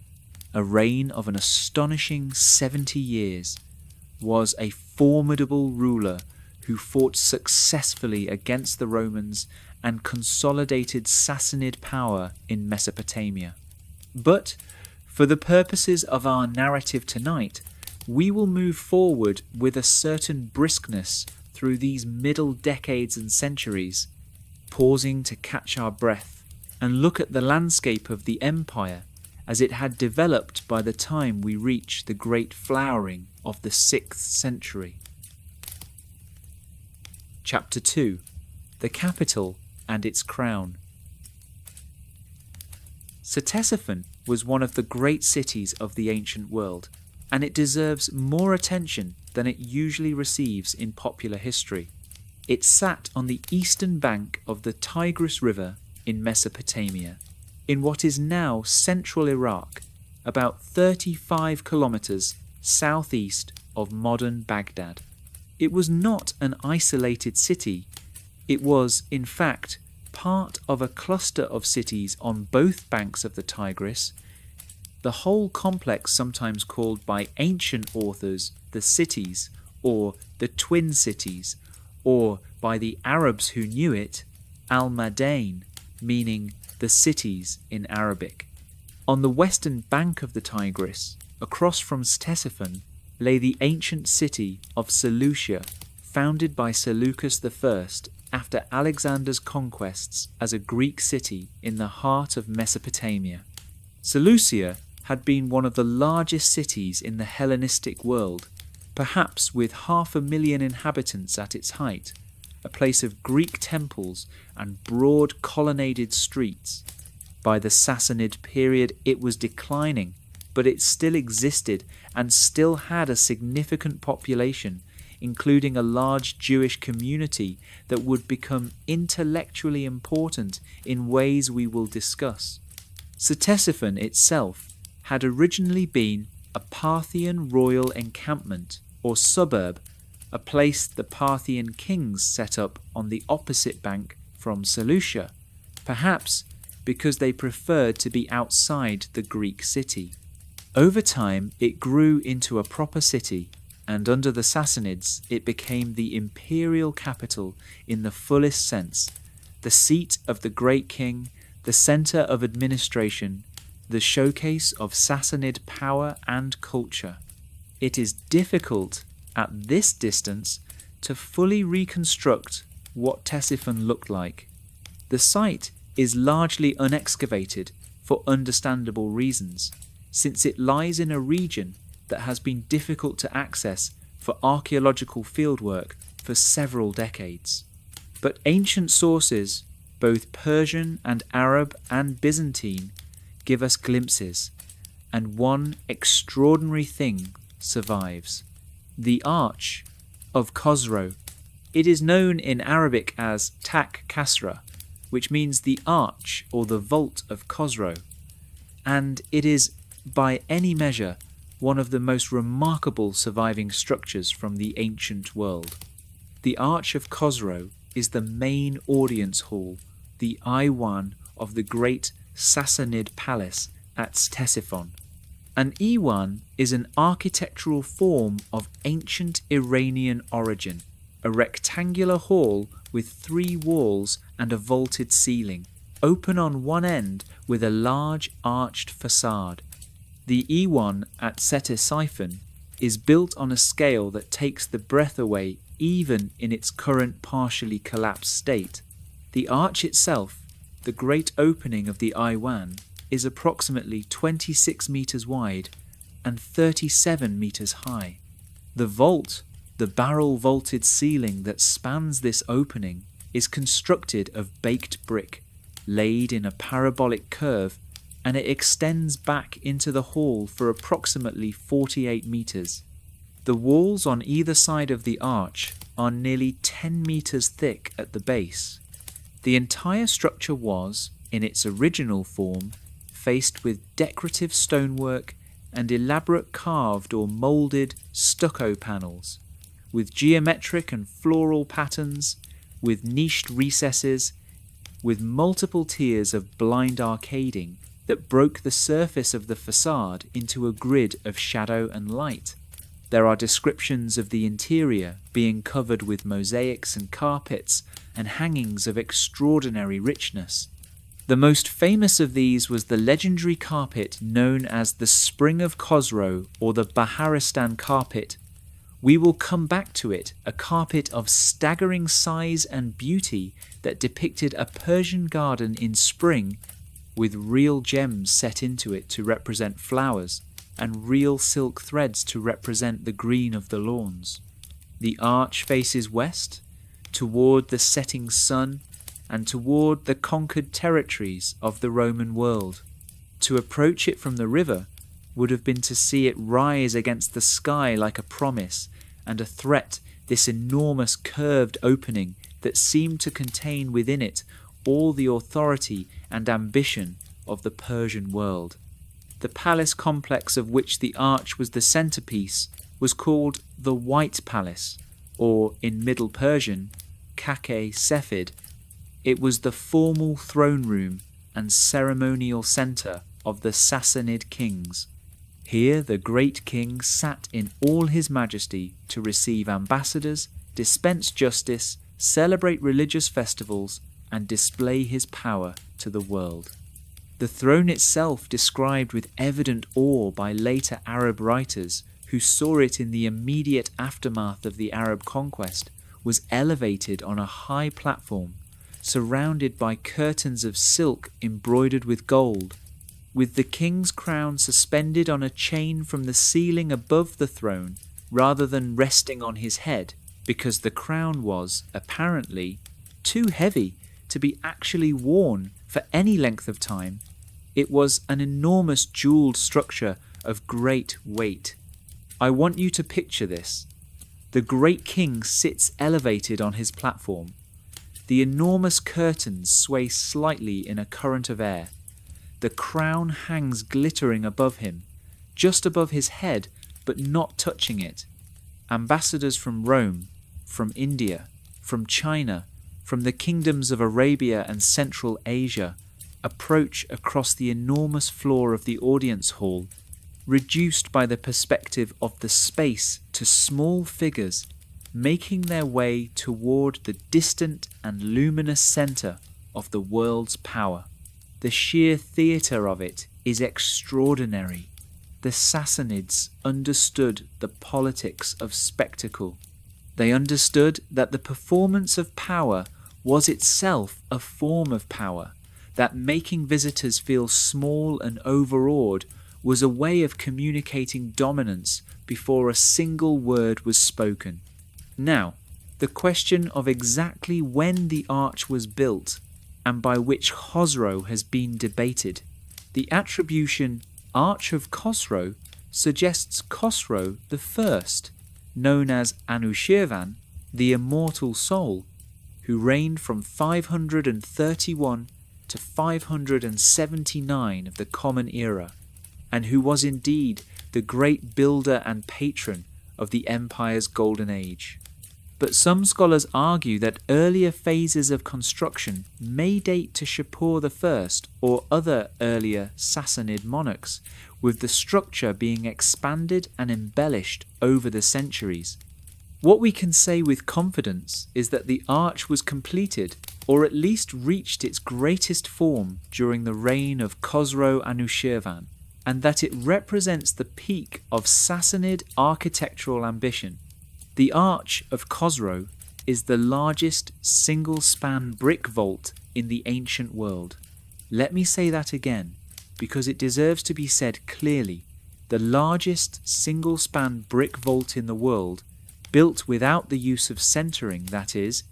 a reign of an astonishing 70 years, was a formidable ruler who fought successfully against the Romans and consolidated Sassanid power in Mesopotamia. But, for the purposes of our narrative tonight, we will move forward with a certain briskness through these middle decades and centuries, pausing to catch our breath and look at the landscape of the empire as it had developed by the time we reach the great flowering of the 6th century. Chapter 2: The Capital and its Crown. Ctesiphon was one of the great cities of the ancient world, and it deserves more attention than it usually receives in popular history. It sat on the eastern bank of the Tigris River in Mesopotamia, in what is now central Iraq, about 35 kilometers southeast of modern Baghdad. It was not an isolated city. It was, in fact, part of a cluster of cities on both banks of the Tigris. The whole complex, sometimes called by ancient authors the cities, or the twin cities, or by the Arabs who knew it, Al-Madain, meaning the cities in Arabic. On the western bank of the Tigris, across from Ctesiphon, lay the ancient city of Seleucia, founded by Seleucus I after Alexander's conquests as a Greek city in the heart of Mesopotamia. Seleucia had been one of the largest cities in the Hellenistic world, perhaps with 500,000 inhabitants at its height, a place of Greek temples and broad colonnaded streets. By the Sassanid period it was declining, but it still existed and still had a significant population, including a large Jewish community that would become intellectually important in ways we will discuss. Ctesiphon itself had originally been a Parthian royal encampment or suburb, a place the Parthian kings set up on the opposite bank from Seleucia, perhaps because they preferred to be outside the Greek city. Over time it grew into a proper city, and under the Sassanids it became the imperial capital in the fullest sense, the seat of the great king, the centre of administration, the showcase of Sassanid power and culture. It is difficult at this distance to fully reconstruct what Ctesiphon looked like. The site is largely unexcavated for understandable reasons, since it lies in a region that has been difficult to access for archaeological fieldwork for several decades. But ancient sources, both Persian and Arab and Byzantine, give us glimpses, and one extraordinary thing survives. The Arch of Khosrow. It is known in Arabic as Tak Kasra, which means the arch or the vault of Khosrow, and it is by any measure one of the most remarkable surviving structures from the ancient world. The Arch of Khosrow is the main audience hall, the Iwan of the great Sassanid palace at Ctesiphon. An Iwan is an architectural form of ancient Iranian origin, a rectangular hall with 3 walls and a vaulted ceiling, open on one end with a large arched facade. The Iwan at Ctesiphon is built on a scale that takes the breath away even in its current partially collapsed state. The arch itself, the great opening of the Iwan, is approximately 26 meters wide and 37 meters high. The vault, the barrel vaulted ceiling that spans this opening, is constructed of baked brick, laid in a parabolic curve, and it extends back into the hall for approximately 48 meters. The walls on either side of the arch are nearly 10 meters thick at the base. The entire structure was, in its original form, faced with decorative stonework and elaborate carved or moulded stucco panels, with geometric and floral patterns, with niched recesses, with multiple tiers of blind arcading that broke the surface of the facade into a grid of shadow and light. There are descriptions of the interior being covered with mosaics and carpets and hangings of extraordinary richness. The most famous of these was the legendary carpet known as the Spring of Khosrow or the Baharistan carpet. We will come back to it, a carpet of staggering size and beauty that depicted a Persian garden in spring with real gems set into it to represent flowers and real silk threads to represent the green of the lawns. The arch faces west, toward the setting sun and toward the conquered territories of the Roman world. To approach it from the river would have been to see it rise against the sky like a promise and a threat, this enormous curved opening that seemed to contain within it all the authority and ambition of the Persian world. The palace complex of which the arch was the centerpiece was called the White Palace, or in Middle Persian, Kake-Sefid. It was the formal throne room and ceremonial center of the Sassanid Kings. Here the great king sat in all his majesty to receive ambassadors, dispense justice, celebrate religious festivals, and display his power to the world. The throne itself, described with evident awe by later Arab writers who saw it in the immediate aftermath of the Arab conquest, was elevated on a high platform, surrounded by curtains of silk embroidered with gold, with the king's crown suspended on a chain from the ceiling above the throne rather than resting on his head, because the crown was, apparently, too heavy to be actually worn for any length of time. It was an enormous jewelled structure of great weight. I want you to picture this. The great king sits elevated on his platform. The enormous curtains sway slightly in a current of air. The crown hangs glittering above him, just above his head, but not touching it. Ambassadors from Rome, from India, from China, from the kingdoms of Arabia and Central Asia approach across the enormous floor of the audience hall, reduced by the perspective of the space to small figures, making their way toward the distant and luminous center of the world's power. The sheer theatre of it is extraordinary. The Sassanids understood the politics of spectacle. They understood that the performance of power was itself a form of power, that making visitors feel small and overawed was a way of communicating dominance before a single word was spoken. Now, the question of exactly when the arch was built and by which Khosrow has been debated. The attribution Arch of Khosrow suggests Khosrow the First, known as Anushirvan, the Immortal Soul, who reigned from 531 to 579 of the Common Era, and who was indeed the great builder and patron of the empire's golden age. But some scholars argue that earlier phases of construction may date to Shapur I or other earlier Sassanid monarchs, with the structure being expanded and embellished over the centuries. What we can say with confidence is that the arch was completed, or at least reached its greatest form during the reign of Khosrow Anushirvan, and that it represents the peak of Sassanid architectural ambition. The Arch of Khosrow is the largest single-span brick vault in the ancient world. Let me say that again, because it deserves to be said clearly. The largest single-span brick vault in the world, built without the use of centering, that is,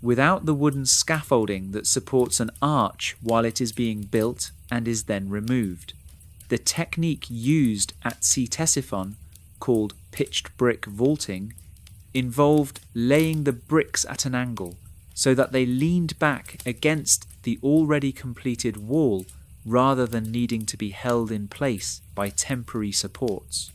without the wooden scaffolding that supports an arch while it is being built and is then removed. The technique used at Ctesiphon, called pitched brick vaulting, involved laying the bricks at an angle so that they leaned back against the already completed wall rather than needing to be held in place by temporary supports.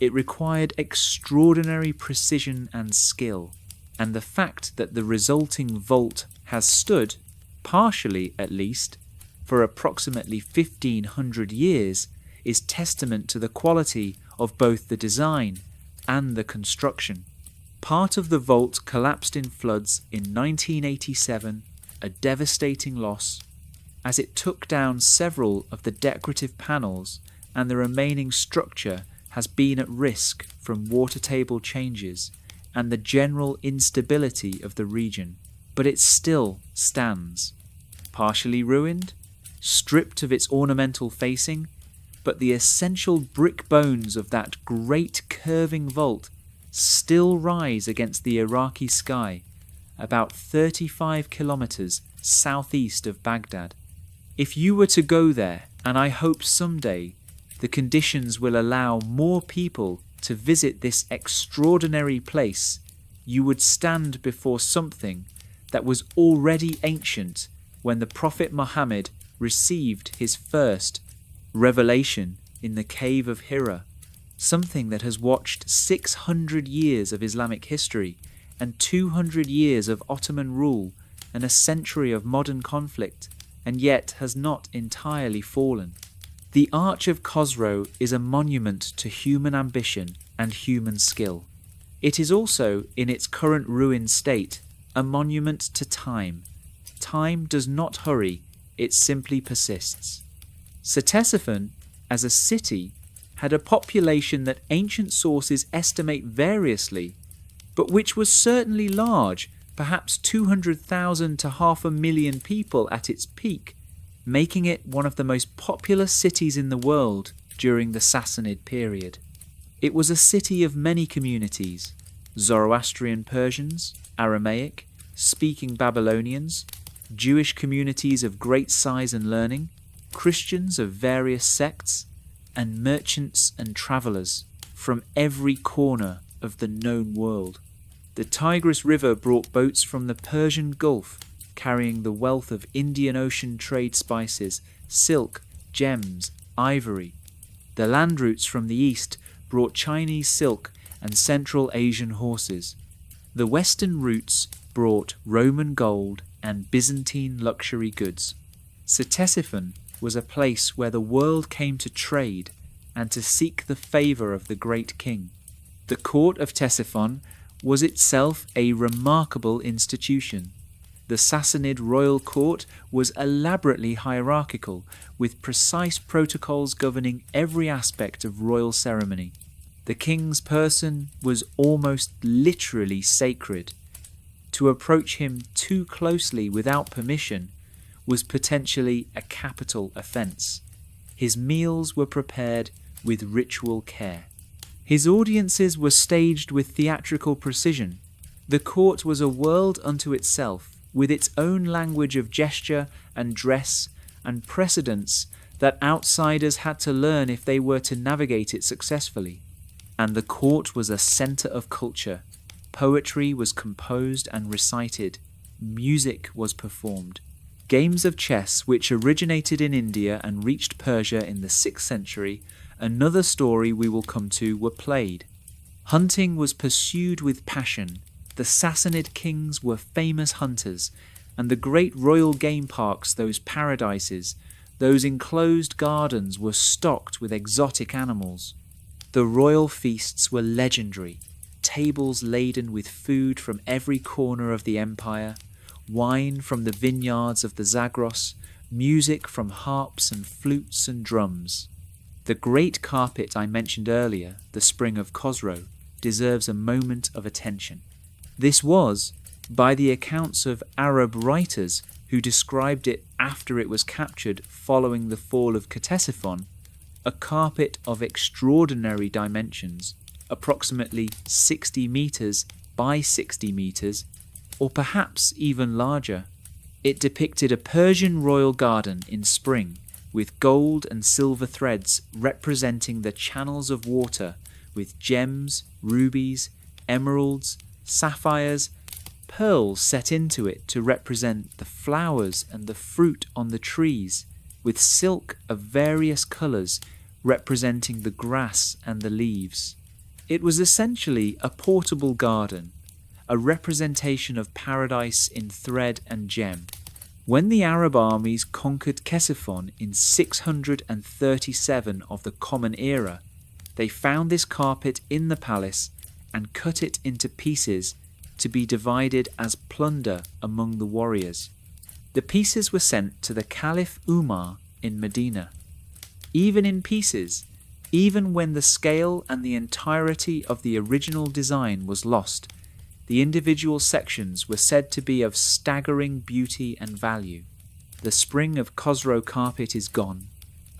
It required extraordinary precision and skill, and the fact that the resulting vault has stood, partially at least, for approximately 1500 years is testament to the quality of both the design and the construction. Part of the vault collapsed in floods in 1987, a devastating loss, as it took down several of the decorative panels, and the remaining structure has been at risk from water table changes and the general instability of the region, but it still stands. Partially ruined, stripped of its ornamental facing, but the essential brick bones of that great curving vault still rise against the Iraqi sky, about 35 kilometers southeast of Baghdad. If you were to go there, and I hope someday the conditions will allow more people to visit this extraordinary place, you would stand before something that was already ancient when the Prophet Muhammad received his first revelation in the cave of Hira, something that has watched 600 years of Islamic history and 200 years of Ottoman rule and a century of modern conflict, and yet has not entirely fallen. The Arch of Khosrow is a monument to human ambition and human skill. It is also, in its current ruined state, a monument to time. Time does not hurry, it simply persists. Ctesiphon, as a city, had a population that ancient sources estimate variously, but which was certainly large, perhaps 200,000 to 500,000 people at its peak, making it one of the most populous cities in the world during the Sassanid period. It was a city of many communities: Zoroastrian Persians, Aramaic, speaking Babylonians, Jewish communities of great size and learning, Christians of various sects, and merchants and travellers from every corner of the known world. The Tigris River brought boats from the Persian Gulf, carrying the wealth of Indian Ocean trade spices, silk, gems, ivory. The land routes from the east brought Chinese silk and Central Asian horses. The western routes brought Roman gold and Byzantine luxury goods. Ctesiphon was a place where the world came to trade and to seek the favour of the great king. The court of Ctesiphon was itself a remarkable institution. The Sassanid royal court was elaborately hierarchical, with precise protocols governing every aspect of royal ceremony. The king's person was almost literally sacred. To approach him too closely without permission was potentially a capital offence. His meals were prepared with ritual care. His audiences were staged with theatrical precision. The court was a world unto itself, with its own language of gesture and dress and precedents that outsiders had to learn if they were to navigate it successfully. And the court was a centre of culture. Poetry was composed and recited. Music was performed. Games of chess, which originated in India and reached Persia in the 6th century, another story we will come to, were played. Hunting was pursued with passion. The Sassanid kings were famous hunters, and the great royal game parks, those paradises, those enclosed gardens, were stocked with exotic animals. The royal feasts were legendary, tables laden with food from every corner of the empire, wine from the vineyards of the Zagros, music from harps and flutes and drums. The great carpet I mentioned earlier, the spring of Khosrow, deserves a moment of attention. This was, by the accounts of Arab writers who described it after it was captured following the fall of Ctesiphon, a carpet of extraordinary dimensions, approximately 60 metres by 60 metres, or perhaps even larger. It depicted a Persian royal garden in spring, with gold and silver threads representing the channels of water, with gems, rubies, emeralds, sapphires, pearls set into it to represent the flowers and the fruit on the trees, with silk of various colours representing the grass and the leaves. It was essentially a portable garden, a representation of paradise in thread and gem. When the Arab armies conquered Ctesiphon in 637 of the Common Era, they found this carpet in the palace and cut it into pieces to be divided as plunder among the warriors. The pieces were sent to the Caliph Umar in Medina. Even in pieces, even when the scale and the entirety of the original design was lost, the individual sections were said to be of staggering beauty and value. The spring of Khosrow carpet is gone.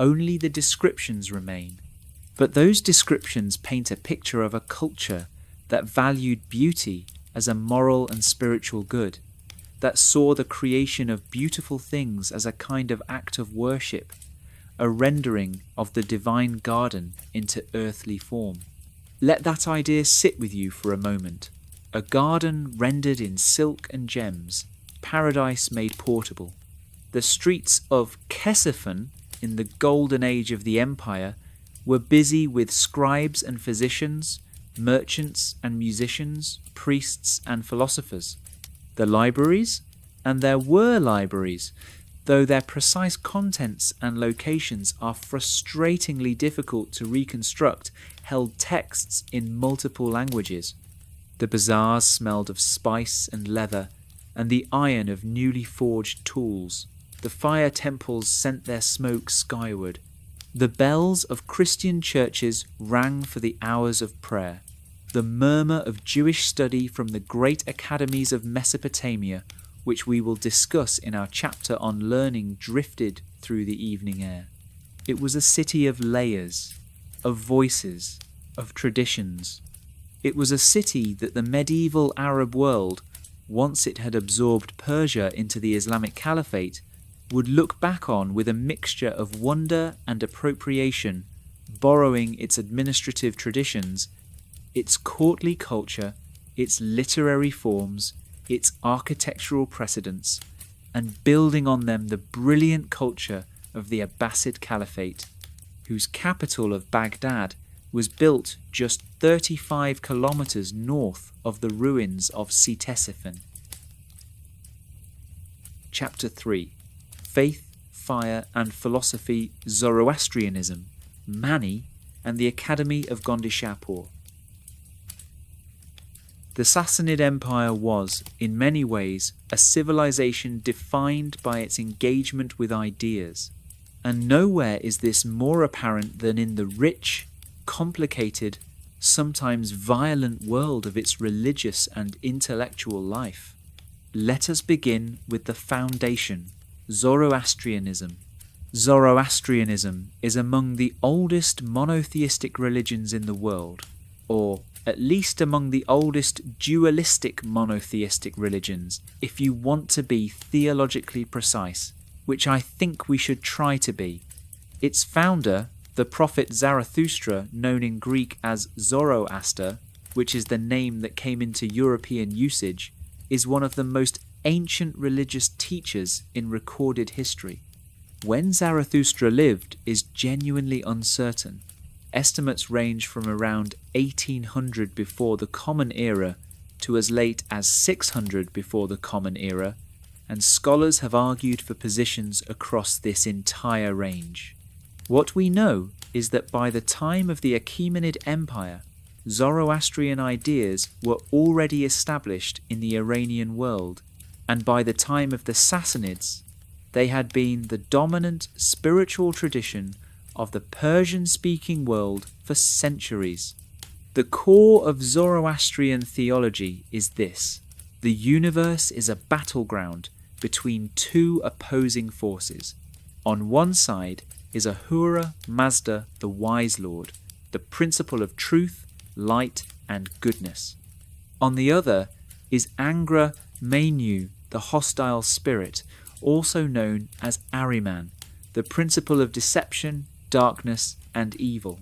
Only the descriptions remain. But those descriptions paint a picture of a culture that valued beauty as a moral and spiritual good, that saw the creation of beautiful things as a kind of act of worship, a rendering of the divine garden into earthly form. Let that idea sit with you for a moment. A garden rendered in silk and gems, paradise made portable. The streets of Ctesiphon, in the golden age of the empire, were busy with scribes and physicians, merchants and musicians, priests and philosophers. The libraries, and there were libraries, though their precise contents and locations are frustratingly difficult to reconstruct, held texts in multiple languages. The bazaars smelled of spice and leather, and the iron of newly forged tools. The fire temples sent their smoke skyward. The bells of Christian churches rang for the hours of prayer. The murmur of Jewish study from the great academies of Mesopotamia, which we will discuss in our chapter on learning, drifted through the evening air. It was a city of layers, of voices, of traditions. It was a city that the medieval Arab world, once it had absorbed Persia into the Islamic Caliphate, would look back on with a mixture of wonder and appropriation, borrowing its administrative traditions, its courtly culture, its literary forms, its architectural precedents, and building on them the brilliant culture of the Abbasid Caliphate, whose capital of Baghdad was built just 35 kilometers north of the ruins of Ctesiphon. Chapter 3. Faith, Fire and Philosophy, Zoroastrianism, Mani, and the Academy of Gondishapur. The Sassanid Empire was, in many ways, a civilization defined by its engagement with ideas, and nowhere is this more apparent than in the rich, complicated, sometimes violent world of its religious and intellectual life. Let us begin with the foundation, Zoroastrianism. Zoroastrianism is among the oldest monotheistic religions in the world, or at least among the oldest dualistic monotheistic religions, if you want to be theologically precise, which I think we should try to be. Its founder, the prophet Zarathustra, known in Greek as Zoroaster, which is the name that came into European usage, is one of the most ancient religious teachers in recorded history. When Zarathustra lived is genuinely uncertain. Estimates range from around 1800 before the Common Era to as late as 600 before the Common Era, and scholars have argued for positions across this entire range. What we know is that by the time of the Achaemenid Empire, Zoroastrian ideas were already established in the Iranian world, and by the time of the Sassanids, they had been the dominant spiritual tradition of the Persian-speaking world for centuries. The core of Zoroastrian theology is this: the universe is a battleground between two opposing forces. On one side is Ahura Mazda, the Wise Lord, the principle of truth, light, and goodness. On the other is Angra Mainyu, the hostile spirit, also known as Ahriman, the principle of deception, darkness, and evil.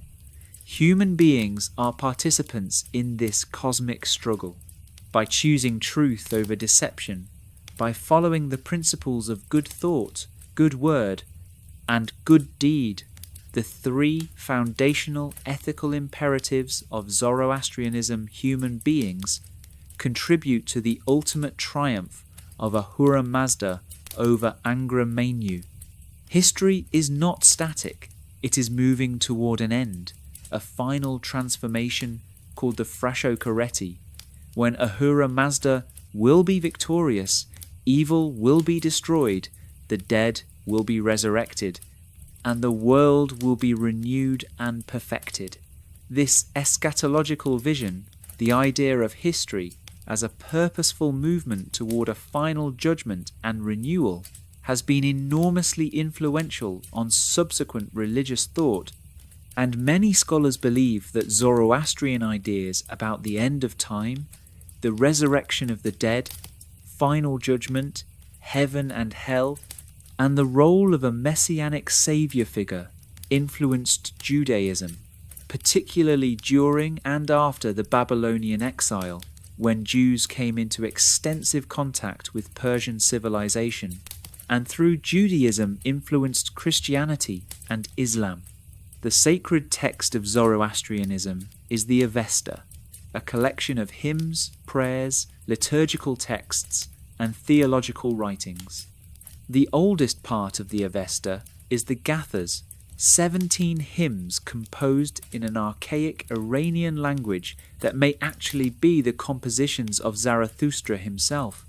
Human beings are participants in this cosmic struggle. By choosing truth over deception, by following the principles of good thought, good word, and good deed, the three foundational ethical imperatives of Zoroastrianism, human beings contribute to the ultimate triumph of Ahura Mazda over Angra Mainyu. History is not static. It is moving toward an end, a final transformation called the Frashokareti, when Ahura Mazda will be victorious, evil will be destroyed, the dead will be resurrected, and the world will be renewed and perfected. This eschatological vision, the idea of history as a purposeful movement toward a final judgment and renewal, has been enormously influential on subsequent religious thought, and many scholars believe that Zoroastrian ideas about the end of time, the resurrection of the dead, final judgment, heaven and hell, and the role of a messianic savior figure influenced Judaism, particularly during and after the Babylonian exile, when Jews came into extensive contact with Persian civilization, and through Judaism influenced Christianity and Islam. The sacred text of Zoroastrianism is the Avesta, a collection of hymns, prayers, liturgical texts, and theological writings. The oldest part of the Avesta is the Gathas, 17 hymns composed in an archaic Iranian language that may actually be the compositions of Zarathustra himself.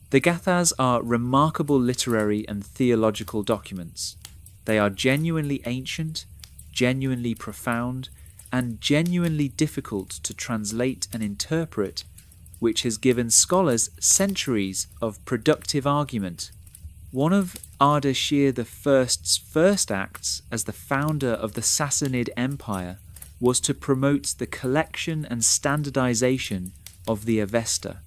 The Gathas are remarkable literary and theological documents. They are genuinely ancient, genuinely profound, and genuinely difficult to translate and interpret, which has given scholars centuries of productive argument. One of Ardashir I's first acts as the founder of the Sassanid Empire was to promote the collection and standardization of the Avesta.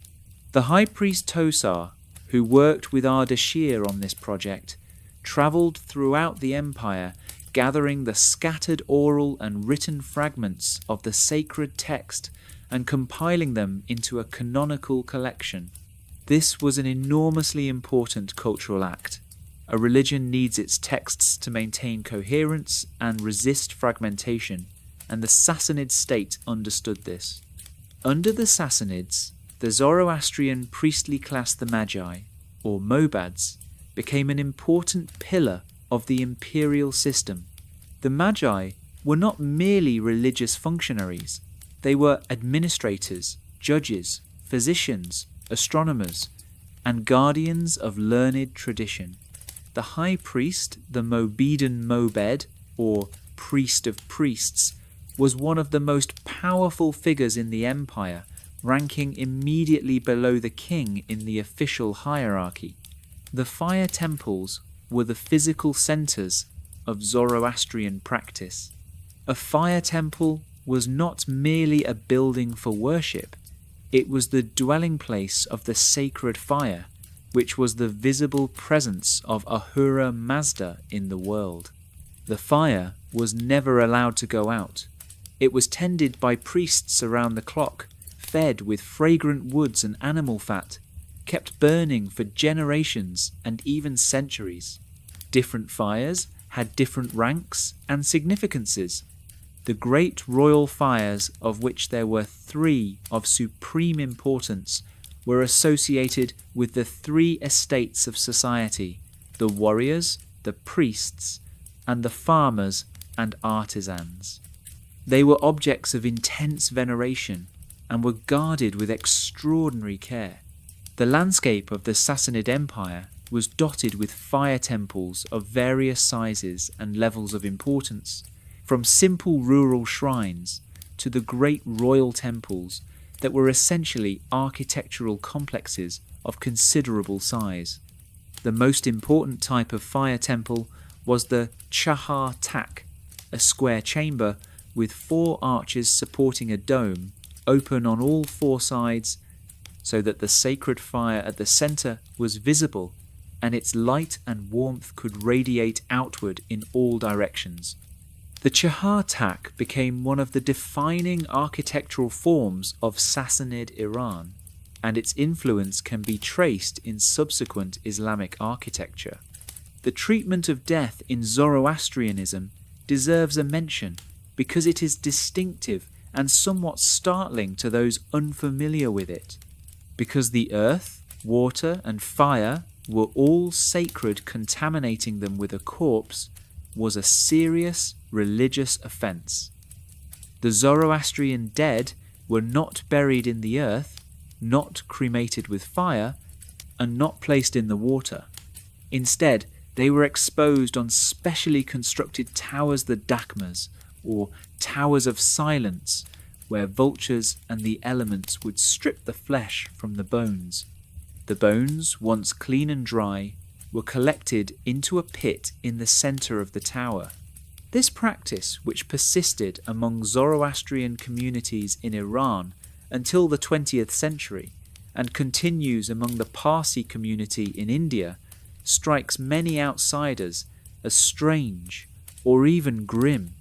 The high priest Tosar, who worked with Ardashir on this project, travelled throughout the empire gathering the scattered oral and written fragments of the sacred text and compiling them into a canonical collection. This was an enormously important cultural act. A religion needs its texts to maintain coherence and resist fragmentation, and the Sassanid state understood this. Under the Sassanids, the Zoroastrian priestly class, the Magi, or Mobads, became an important pillar of the imperial system. The Magi were not merely religious functionaries. They were administrators, judges, physicians, astronomers, and guardians of learned tradition. The high priest, the Mobedan Mobed, or priest of priests, was one of the most powerful figures in the empire, ranking immediately below the king in the official hierarchy. The fire temples were the physical centers of Zoroastrian practice. A fire temple was not merely a building for worship, it was the dwelling place of the sacred fire, which was the visible presence of Ahura Mazda in the world. The fire was never allowed to go out. It was tended by priests around the clock, fed with fragrant woods and animal fat, kept burning for generations and even centuries. Different fires had different ranks and significances. The great royal fires, of which there were 3 of supreme importance, were associated with the 3 estates of society: the warriors, the priests, and the farmers and artisans. They were objects of intense veneration and were guarded with extraordinary care. The landscape of the Sassanid Empire was dotted with fire temples of various sizes and levels of importance, from simple rural shrines to the great royal temples that were essentially architectural complexes of considerable size. The most important type of fire temple was the Chahar Tak, a square chamber with 4 arches supporting a dome, open on all 4 sides, so that the sacred fire at the centre was visible and its light and warmth could radiate outward in all directions. The Chahar Tak became one of the defining architectural forms of Sassanid Iran, and its influence can be traced in subsequent Islamic architecture. The treatment of death in Zoroastrianism deserves a mention because it is distinctive and somewhat startling to those unfamiliar with it. Because the earth, water, and fire were all sacred, contaminating them with a corpse was a serious religious offence. The Zoroastrian dead were not buried in the earth, not cremated with fire, and not placed in the water. Instead, they were exposed on specially constructed towers, the dakmas, or towers of silence, where vultures and the elements would strip the flesh from the bones. The bones, once clean and dry, were collected into a pit in the centre of the tower. This practice, which persisted among Zoroastrian communities in Iran until the 20th century, and continues among the Parsi community in India, strikes many outsiders as strange or even grim.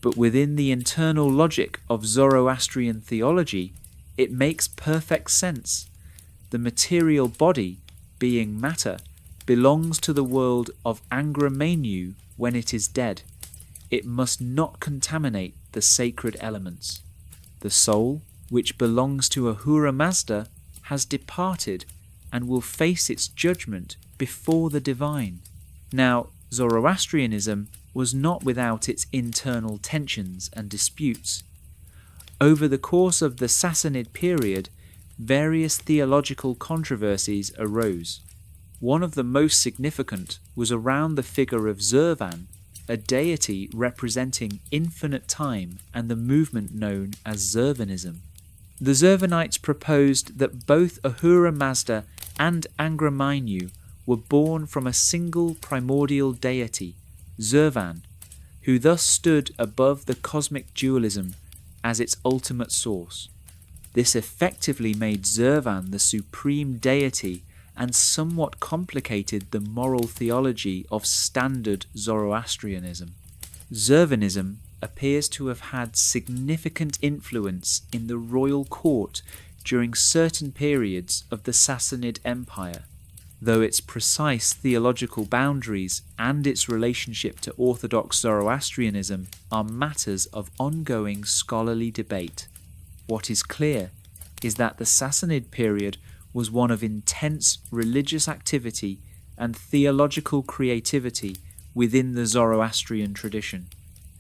But within the internal logic of Zoroastrian theology, it makes perfect sense. The material body, being matter, belongs to the world of Angra Mainyu when it is dead. it must not contaminate the sacred elements. The soul, which belongs to Ahura Mazda, has departed and will face its judgment before the divine. Now, Zoroastrianism was not without its internal tensions and disputes. Over the course of the Sassanid period, various theological controversies arose. One of the most significant was around the figure of Zurvan, a deity representing infinite time and the movement known as Zurvanism. The Zurvanites proposed that both Ahura Mazda and Angra Mainyu were born from a single primordial deity, Zurvan, who thus stood above the cosmic dualism as its ultimate source. This effectively made Zurvan the supreme deity and somewhat complicated the moral theology of standard Zoroastrianism. Zurvanism appears to have had significant influence in the royal court during certain periods of the Sassanid Empire, though its precise theological boundaries and its relationship to Orthodox Zoroastrianism are matters of ongoing scholarly debate. What is clear is that the Sassanid period was one of intense religious activity and theological creativity within the Zoroastrian tradition.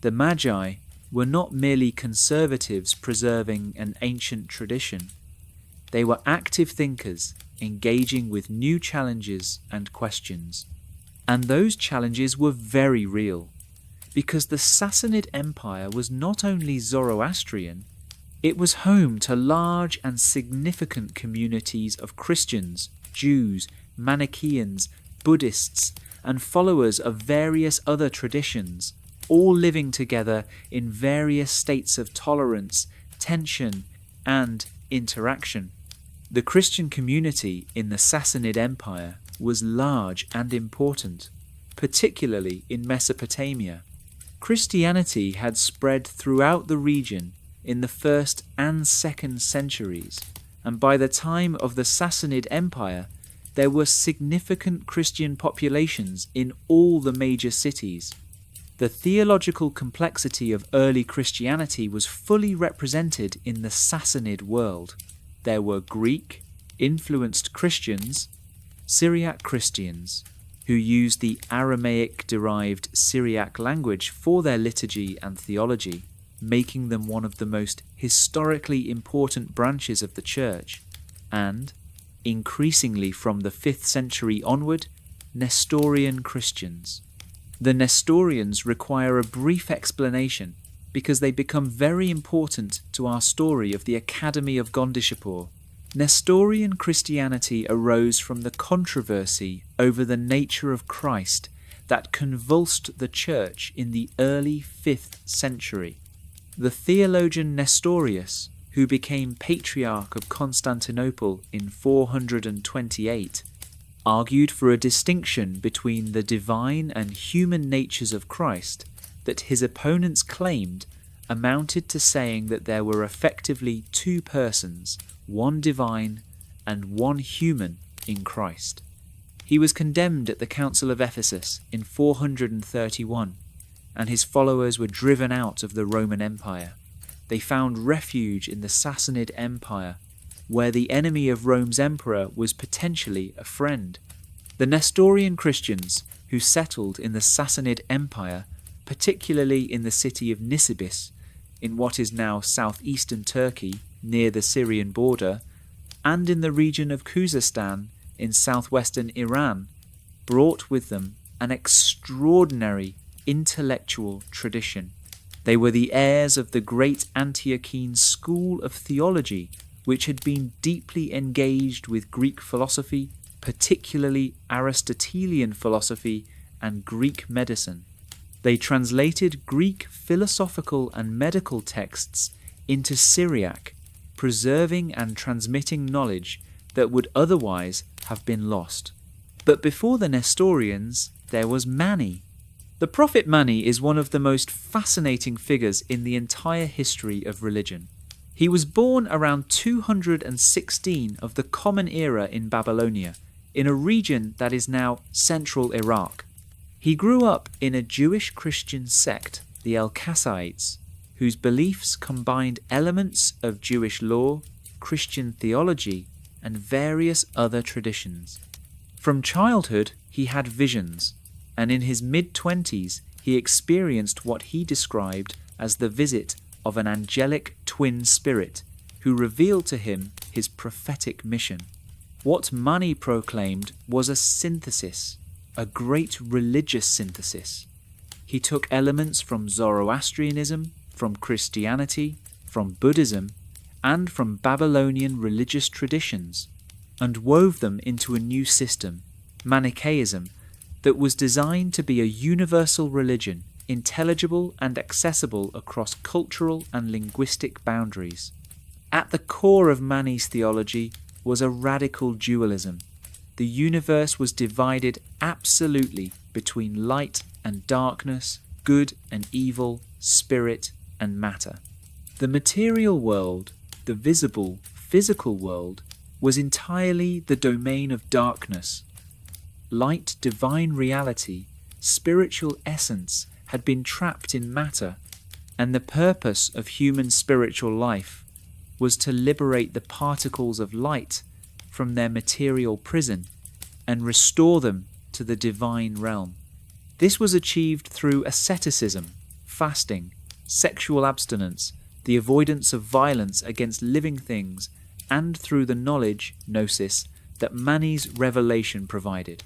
The Magi were not merely conservatives preserving an ancient tradition. They were active thinkers engaging with new challenges and questions. And those challenges were very real, because the Sassanid Empire was not only Zoroastrian, it was home to large and significant communities of Christians, Jews, Manichaeans, Buddhists, and followers of various other traditions, all living together in various states of tolerance, tension, and interaction. The Christian community in the Sassanid Empire was large and important, particularly in Mesopotamia. Christianity had spread throughout the region in the 1st and 2nd centuries, and by the time of the Sassanid Empire, there were significant Christian populations in all the major cities. The theological complexity of early Christianity was fully represented in the Sassanid world. There were Greek-influenced Christians, Syriac Christians, who used the Aramaic-derived Syriac language for their liturgy and theology, making them one of the most historically important branches of the Church, and, increasingly from the 5th century onward, Nestorian Christians. The Nestorians require a brief explanation because they become very important to our story of the Academy of Gondishapur. Nestorian Christianity arose from the controversy over the nature of Christ that convulsed the Church in the early 5th century. The theologian Nestorius, who became Patriarch of Constantinople in 428, argued for a distinction between the divine and human natures of Christ that his opponents claimed amounted to saying that there were effectively two persons, one divine and one human, in Christ. He was condemned at the Council of Ephesus in 431, and his followers were driven out of the Roman Empire. They found refuge in the Sassanid Empire, where the enemy of Rome's emperor was potentially a friend. The Nestorian Christians, who settled in the Sassanid Empire, particularly in the city of Nisibis, in what is now southeastern Turkey, near the Syrian border, and in the region of Khuzestan, in southwestern Iran, brought with them an extraordinary intellectual tradition. They were the heirs of the great Antiochene school of theology, which had been deeply engaged with Greek philosophy, particularly Aristotelian philosophy and Greek medicine. They translated Greek philosophical and medical texts into Syriac, preserving and transmitting knowledge that would otherwise have been lost. But before the Nestorians, there was Mani. The prophet Mani is one of the most fascinating figures in the entire history of religion. He was born around 216 of the Common Era in Babylonia, in a region that is now central Iraq. He grew up in a Jewish Christian sect the Elkassites, whose beliefs combined elements of Jewish law, Christian theology, and various other traditions. From childhood, he had visions, and in his mid-20s he experienced what he described as the visit of an angelic twin spirit who revealed to him his prophetic mission. What Mani proclaimed was a synthesis, a great religious synthesis. He took elements from Zoroastrianism, from Christianity, from Buddhism, and from Babylonian religious traditions, and wove them into a new system, Manichaeism, that was designed to be a universal religion, intelligible and accessible across cultural and linguistic boundaries. At the core of Mani's theology was a radical dualism. The universe was divided absolutely between light and darkness, good and evil, spirit and matter. The material world, the visible, physical world, was entirely the domain of darkness. Light, divine reality, spiritual essence had been trapped in matter, and the purpose of human spiritual life was to liberate the particles of light from their material prison and restore them to the divine realm. This was achieved through asceticism, fasting, sexual abstinence, the avoidance of violence against living things, and through the knowledge, gnosis, that Mani's revelation provided.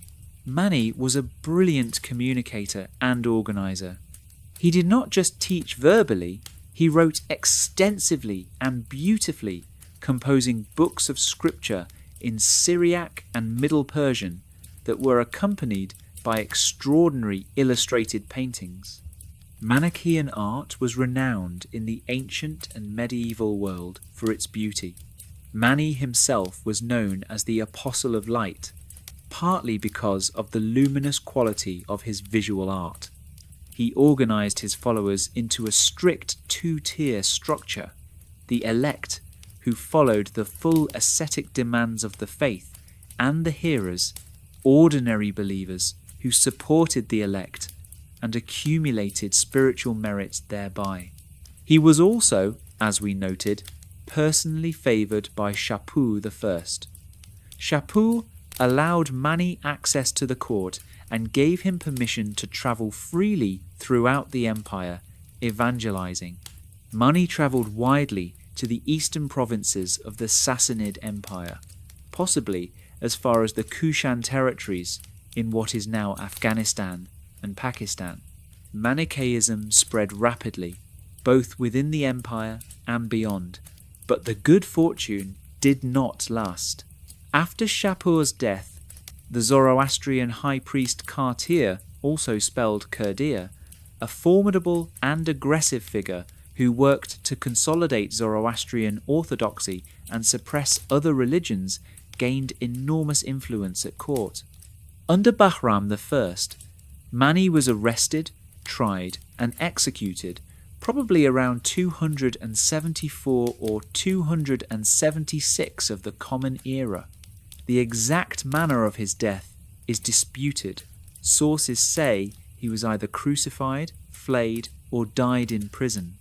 Mani was a brilliant communicator and organizer. He did not just teach verbally, he wrote extensively and beautifully, composing books of scripture in Syriac and Middle Persian that were accompanied by extraordinary illustrated paintings. Manichaean art was renowned in the ancient and medieval world for its beauty. Mani himself was known as the Apostle of Light, partly because of the luminous quality of his visual art. He organized his followers into a strict two-tier structure: the elect, who followed the full ascetic demands of the faith, and the hearers, ordinary believers who supported the elect and accumulated spiritual merits thereby. He was also, as we noted, personally favoured by Shapur I. Shapur allowed Mani access to the court and gave him permission to travel freely throughout the empire, evangelizing. Mani travelled widely to the eastern provinces of the Sassanid Empire, possibly as far as the Kushan territories in what is now Afghanistan and Pakistan. Manichaeism spread rapidly, both within the empire and beyond, but the good fortune did not last. After Shapur's death, the Zoroastrian high priest Kartir, also spelled Kurdir, a formidable and aggressive figure who worked to consolidate Zoroastrian orthodoxy and suppress other religions, gained enormous influence at court. Under Bahram I, Mani was arrested, tried, and executed probably around 274 or 276 of the Common Era. The exact manner of his death is disputed. Sources say he was either crucified, flayed, or died in prison.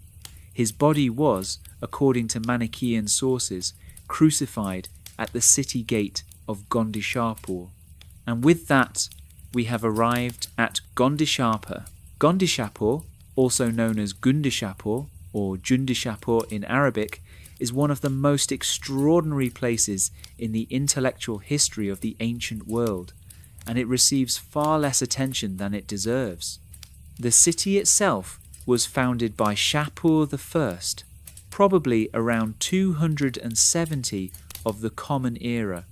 His body was, according to Manichaean sources, crucified at the city gate of Gondishapur. And with that, we have arrived at Gondishapur. Gondishapur, also known as Gondishapur or Jundishapur in Arabic, is one of the most extraordinary places in the intellectual history of the ancient world, and it receives far less attention than it deserves. The city itself was founded by Shapur I, probably around 270 of the Common Era,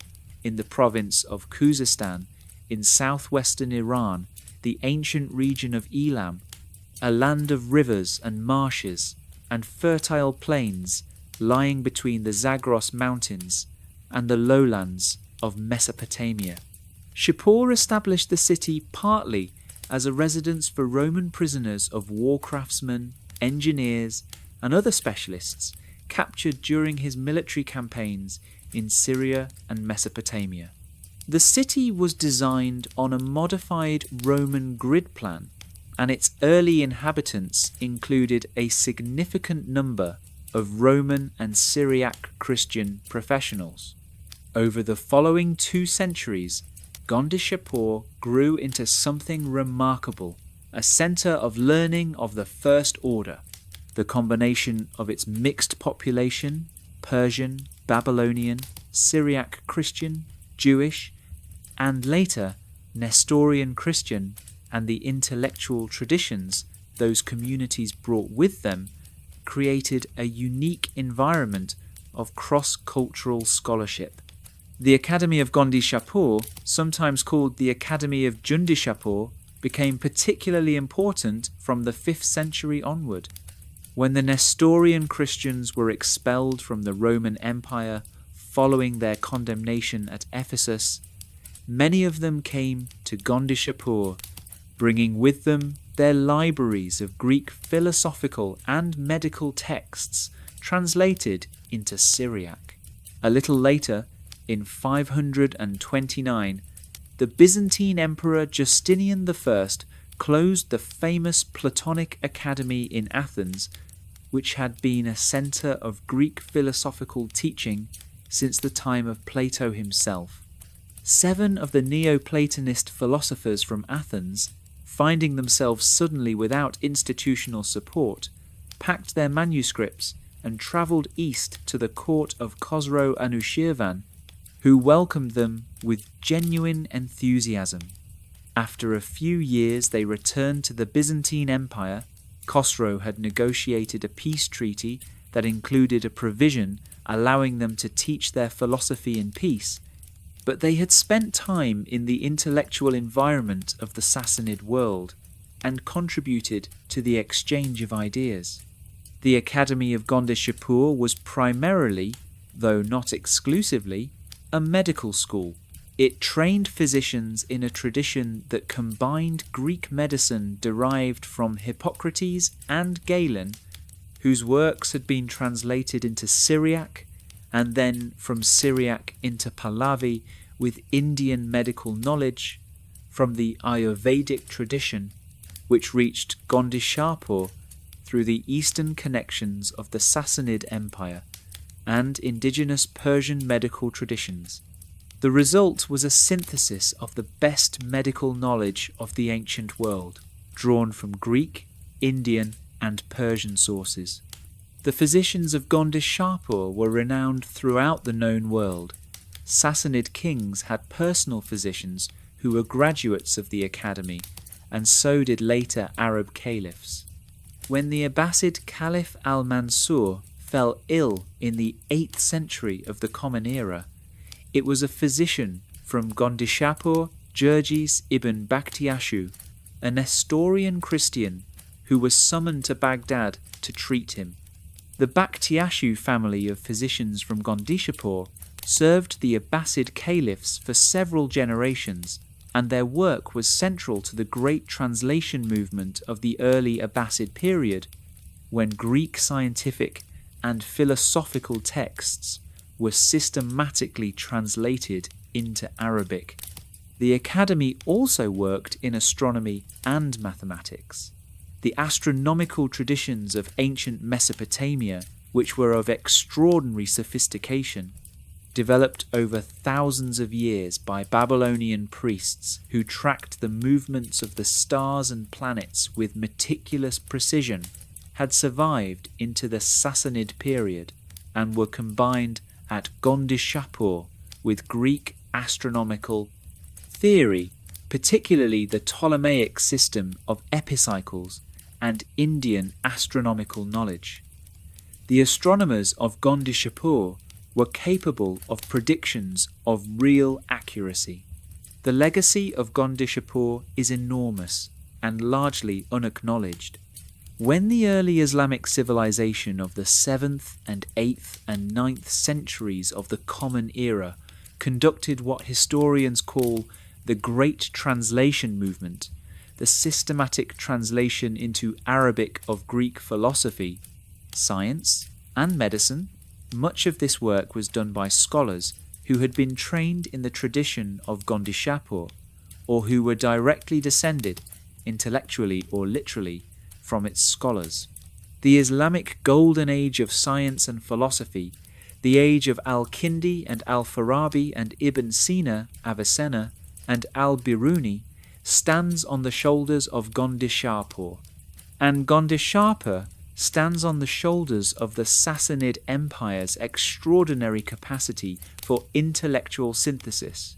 in the province of Khuzestan in southwestern Iran, the ancient region of Elam, a land of rivers and marshes and fertile plains lying between the Zagros mountains and the lowlands of Mesopotamia. Shapur established the city partly as a residence for Roman prisoners of war craftsmen, engineers, and other specialists captured during his military campaigns in Syria and Mesopotamia. The city was designed on a modified Roman grid plan, and its early inhabitants included a significant number of Roman and Syriac Christian professionals. Over the following 2 centuries, Gondishapur grew into something remarkable, a centre of learning of the first order. The combination of its mixed population, Persian, Babylonian, Syriac Christian, Jewish, and later Nestorian Christian, and the intellectual traditions those communities brought with them created a unique environment of cross-cultural scholarship. The Academy of Gondishapur, sometimes called the Academy of Jundishapur, became particularly important from the 5th century onward. When the Nestorian Christians were expelled from the Roman Empire following their condemnation at Ephesus, many of them came to Gondishapur, bringing with them their libraries of Greek philosophical and medical texts translated into Syriac. A little later, in 529, the Byzantine Emperor Justinian I closed the famous Platonic Academy in Athens, which had been a centre of Greek philosophical teaching since the time of Plato himself. 7 of the Neoplatonist philosophers from Athens, finding themselves suddenly without institutional support, packed their manuscripts and travelled east to the court of Khosrow Anushirvan, who welcomed them with genuine enthusiasm. After a few years they returned to the Byzantine Empire. Khosrow had negotiated a peace treaty that included a provision allowing them to teach their philosophy in peace, but they had spent time in the intellectual environment of the Sassanid world and contributed to the exchange of ideas. The Academy of Gondishapur was primarily, though not exclusively, a medical school. It trained physicians in a tradition that combined Greek medicine derived from Hippocrates and Galen, whose works had been translated into Syriac and then from Syriac into Pahlavi, with Indian medical knowledge from the Ayurvedic tradition, which reached Gondishapur through the eastern connections of the Sassanid Empire and indigenous Persian medical traditions. The result was a synthesis of the best medical knowledge of the ancient world, drawn from Greek, Indian, and Persian sources. The physicians of Gondishapur were renowned throughout the known world. Sassanid kings had personal physicians who were graduates of the academy, and so did later Arab caliphs. When the Abbasid Caliph al-Mansur fell ill in the 8th century of the Common Era, it was a physician from Gondishapur, Jurjis ibn Bakhtiashu, a Nestorian Christian, who was summoned to Baghdad to treat him. The Bakhtiashu family of physicians from Gondishapur served the Abbasid caliphs for several generations, and their work was central to the great translation movement of the early Abbasid period, when Greek scientific and philosophical texts were systematically translated into Arabic. The academy also worked in astronomy and mathematics. The astronomical traditions of ancient Mesopotamia, which were of extraordinary sophistication, developed over thousands of years by Babylonian priests who tracked the movements of the stars and planets with meticulous precision, had survived into the Sassanid period and were combined at Gondishapur with Greek astronomical theory, particularly the Ptolemaic system of epicycles and Indian astronomical knowledge. The astronomers of Gondishapur were capable of predictions of real accuracy. The legacy of Gondishapur is enormous and largely unacknowledged. When the early Islamic civilization of the 7th and 8th and 9th centuries of the Common Era conducted what historians call the Great Translation Movement, the systematic translation into Arabic of Greek philosophy, science, and medicine, much of this work was done by scholars who had been trained in the tradition of Gondishapur, or who were directly descended, intellectually or literally, from its scholars. The Islamic golden age of science and philosophy, the age of al-Kindi and al-Farabi and Ibn Sina, Avicenna, and al-Biruni, stands on the shoulders of Gondishapur, and Gondishapur stands on the shoulders of the Sassanid Empire's extraordinary capacity for intellectual synthesis,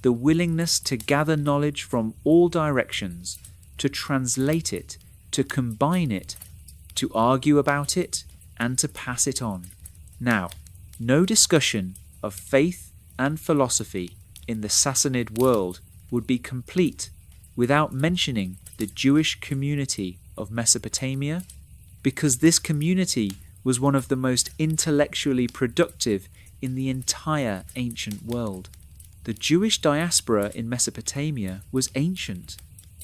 the willingness to gather knowledge from all directions, to translate it, to combine it, to argue about it, and to pass it on. Now, no discussion of faith and philosophy in the Sassanid world would be complete without mentioning the Jewish community of Mesopotamia, because this community was one of the most intellectually productive in the entire ancient world. The Jewish diaspora in Mesopotamia was ancient,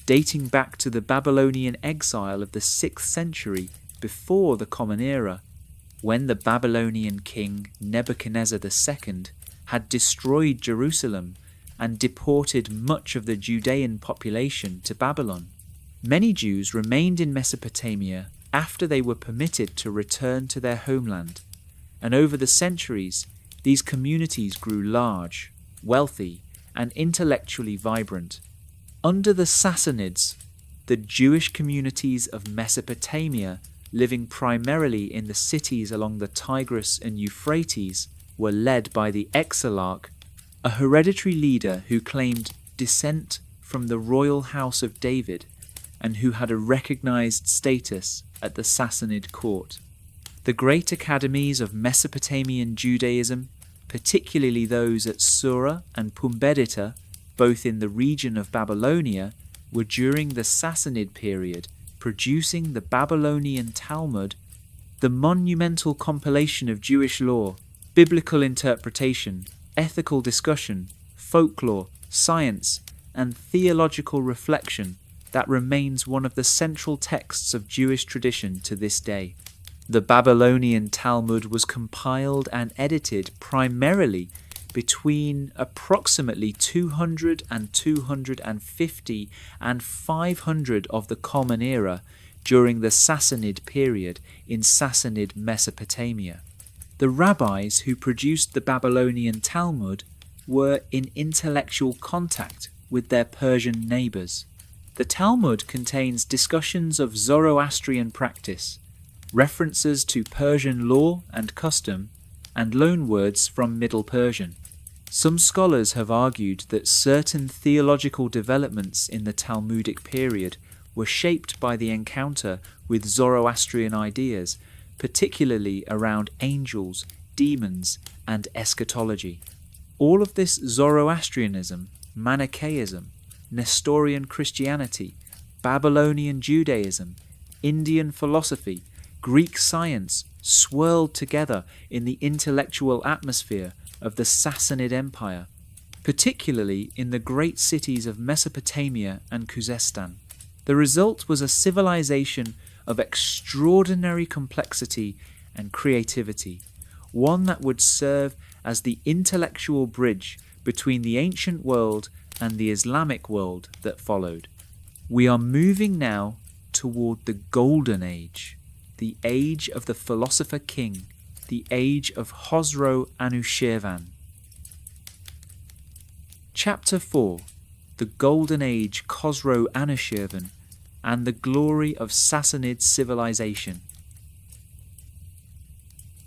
dating back to the Babylonian exile of the 6th century before the Common Era, when the Babylonian king Nebuchadnezzar II had destroyed Jerusalem and deported much of the Judean population to Babylon. Many Jews remained in Mesopotamia after they were permitted to return to their homeland, and over the centuries these communities grew large, wealthy, and intellectually vibrant. Under the Sassanids, the Jewish communities of Mesopotamia, living primarily in the cities along the Tigris and Euphrates, were led by the Exarch, a hereditary leader who claimed descent from the royal house of David and who had a recognized status at the Sassanid court. The great academies of Mesopotamian Judaism, particularly those at Sura and Pumbedita, both in the region of Babylonia, were during the Sassanid period producing the Babylonian Talmud, the monumental compilation of Jewish law, biblical interpretation, ethical discussion, folklore, science, and theological reflection that remains one of the central texts of Jewish tradition to this day. The Babylonian Talmud was compiled and edited primarily between approximately 200 and 250 and 500 of the Common Era during the Sassanid period in Sassanid Mesopotamia. The rabbis who produced the Babylonian Talmud were in intellectual contact with their Persian neighbours. The Talmud contains discussions of Zoroastrian practice, references to Persian law and custom, and loanwords from Middle Persian. Some scholars have argued that certain theological developments in the Talmudic period were shaped by the encounter with Zoroastrian ideas, particularly around angels, demons, and eschatology. All of this Zoroastrianism, Manichaeism, Nestorian Christianity, Babylonian Judaism, Indian philosophy, Greek science swirled together in the intellectual atmosphere of the Sassanid Empire, particularly in the great cities of Mesopotamia and Khuzestan. The result was a civilization of extraordinary complexity and creativity, one that would serve as the intellectual bridge between the ancient world and the Islamic world that followed. We are moving now toward the Golden Age, the age of the philosopher king, the age of Khosrow Anushirvan. Chapter 4: The Golden Age, Khosrow Anushirvan, and the Glory of Sassanid Civilization.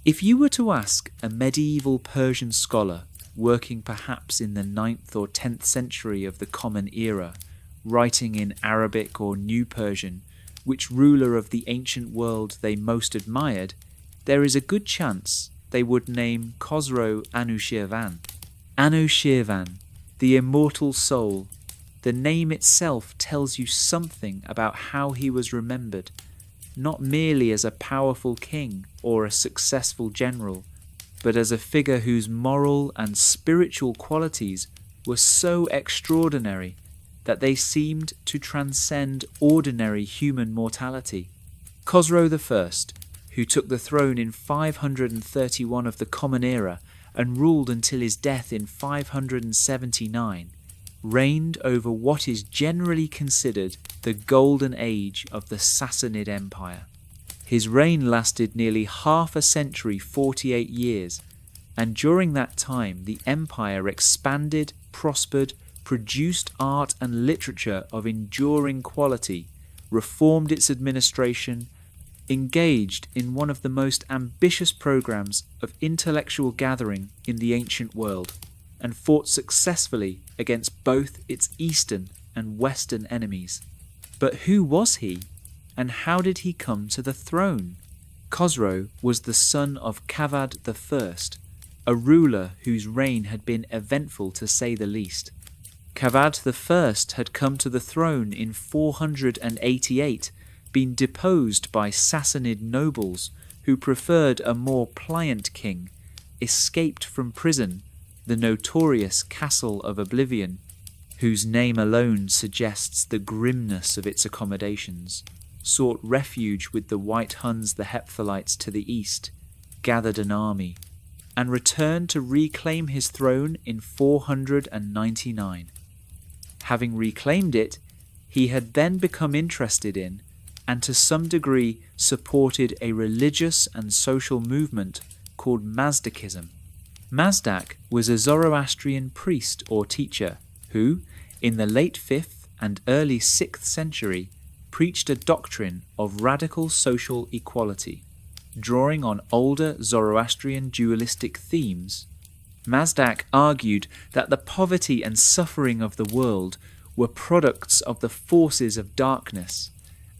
If you were to ask a medieval Persian scholar, working perhaps in the 9th or 10th century of the Common Era, writing in Arabic or New Persian, which ruler of the ancient world they most admired, there is a good chance they would name Khosrow Anushirvan. Anushirvan, the Immortal Soul. The name itself tells you something about how he was remembered, not merely as a powerful king or a successful general, but as a figure whose moral and spiritual qualities were so extraordinary that they seemed to transcend ordinary human mortality. Khosrow I, who took the throne in 531 of the Common Era and ruled until his death in 579, reigned over what is generally considered the golden age of the Sassanid Empire. His reign lasted nearly half a century, 48 years, and during that time the empire expanded, prospered, produced art and literature of enduring quality, reformed its administration, engaged in one of the most ambitious programs of intellectual gathering in the ancient world, and fought successfully against both its eastern and western enemies. But who was he, and how did he come to the throne? Khosrow was the son of Kavad I, a ruler whose reign had been eventful to say the least. Kavad I had come to the throne in 488, been deposed by Sassanid nobles who preferred a more pliant king, escaped from prison, the notorious Castle of Oblivion, whose name alone suggests the grimness of its accommodations, sought refuge with the White Huns the Hephthalites to the east, gathered an army, and returned to reclaim his throne in 499. Having reclaimed it, he had then become interested in, and to some degree supported, a religious and social movement called Mazdakism. Mazdak was a Zoroastrian priest or teacher who, in the late 5th and early 6th century, preached a doctrine of radical social equality. Drawing on older Zoroastrian dualistic themes, Mazdak argued that the poverty and suffering of the world were products of the forces of darkness,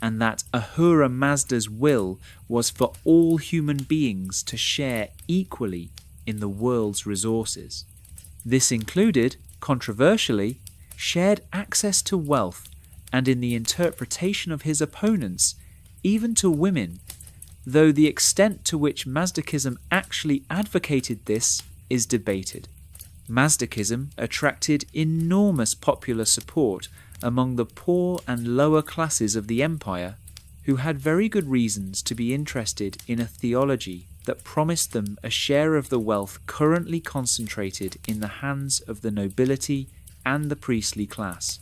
and that Ahura Mazda's will was for all human beings to share equally in the world's resources. This included, controversially, shared access to wealth, and in the interpretation of his opponents, even to women, though the extent to which Mazdakism actually advocated this is debated. Mazdakism attracted enormous popular support among the poor and lower classes of the empire, who had very good reasons to be interested in a theology that promised them a share of the wealth currently concentrated in the hands of the nobility and the priestly class.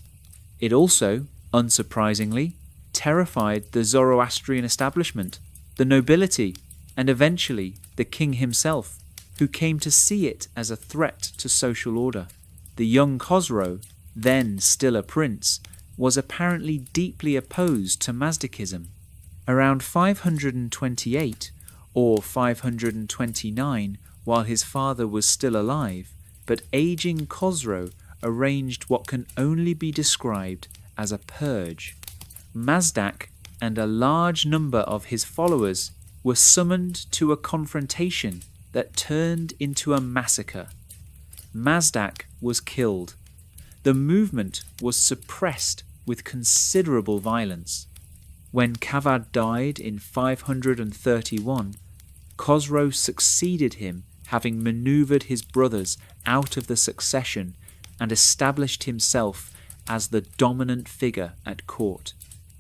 It also, unsurprisingly, terrified the Zoroastrian establishment, the nobility, and eventually the king himself, who came to see it as a threat to social order. The young Khosrow, then still a prince, was apparently deeply opposed to Mazdakism. Around 528 or 529, while his father was still alive, but aging Khosrow arranged what can only be described as a purge. Mazdak and a large number of his followers were summoned to a confrontation that turned into a massacre. Mazdak was killed. The movement was suppressed with considerable violence. When Kavad died in 531, Khosrow succeeded him, having manoeuvred his brothers out of the succession and established himself as the dominant figure at court.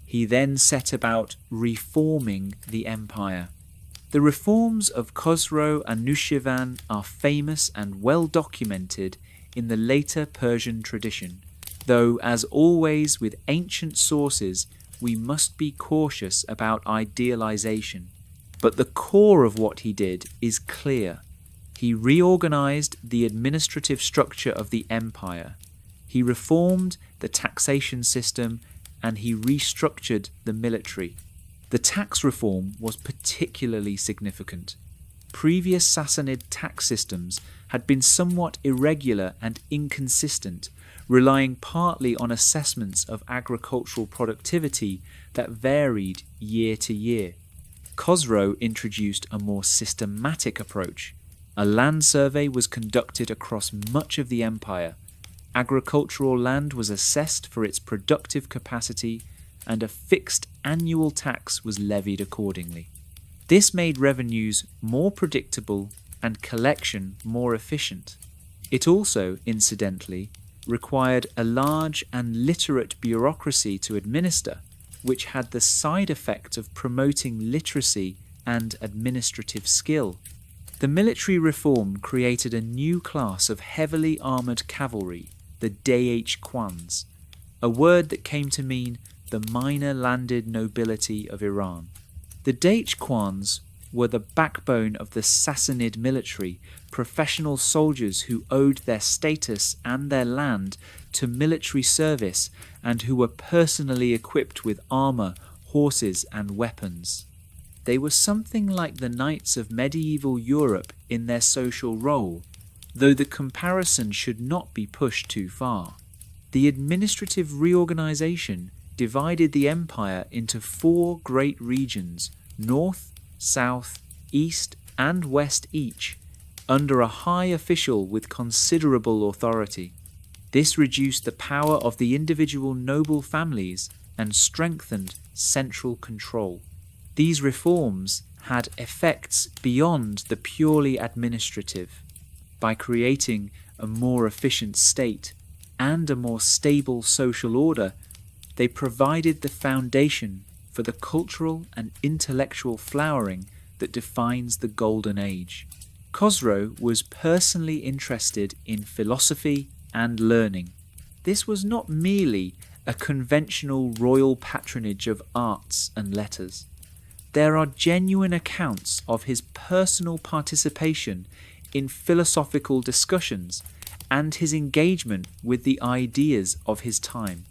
He then set about reforming the empire. The reforms of Khosrow Anushirvan are famous and well documented in the later Persian tradition, though, as always with ancient sources, we must be cautious about idealization. But the core of what he did is clear. He reorganized the administrative structure of the empire. He reformed the taxation system, and he restructured the military. The tax reform was particularly significant. Previous Sassanid tax systems had been somewhat irregular and inconsistent, relying partly on assessments of agricultural productivity that varied year to year. Khosrow introduced a more systematic approach. A land survey was conducted across much of the empire. Agricultural land was assessed for its productive capacity, and a fixed annual tax was levied accordingly. This made revenues more predictable and collection more efficient. It also, incidentally, required a large and literate bureaucracy to administer, which had the side effect of promoting literacy and administrative skill. The military reform created a new class of heavily armoured cavalry, the Deh Kwans, a word that came to mean the minor landed nobility of Iran. The Daichquans were the backbone of the Sassanid military, professional soldiers who owed their status and their land to military service and who were personally equipped with armour, horses and weapons. They were something like the knights of medieval Europe in their social role, though the comparison should not be pushed too far. The administrative reorganization divided the empire into 4 great regions, north, south, east and west each, under a high official with considerable authority. This reduced the power of the individual noble families and strengthened central control. These reforms had effects beyond the purely administrative. By creating a more efficient state and a more stable social order, they provided the foundation for the cultural and intellectual flowering that defines the Golden Age. Khosrow was personally interested in philosophy and learning. This was not merely a conventional royal patronage of arts and letters. There are genuine accounts of his personal participation in philosophical discussions and his engagement with the ideas of his time.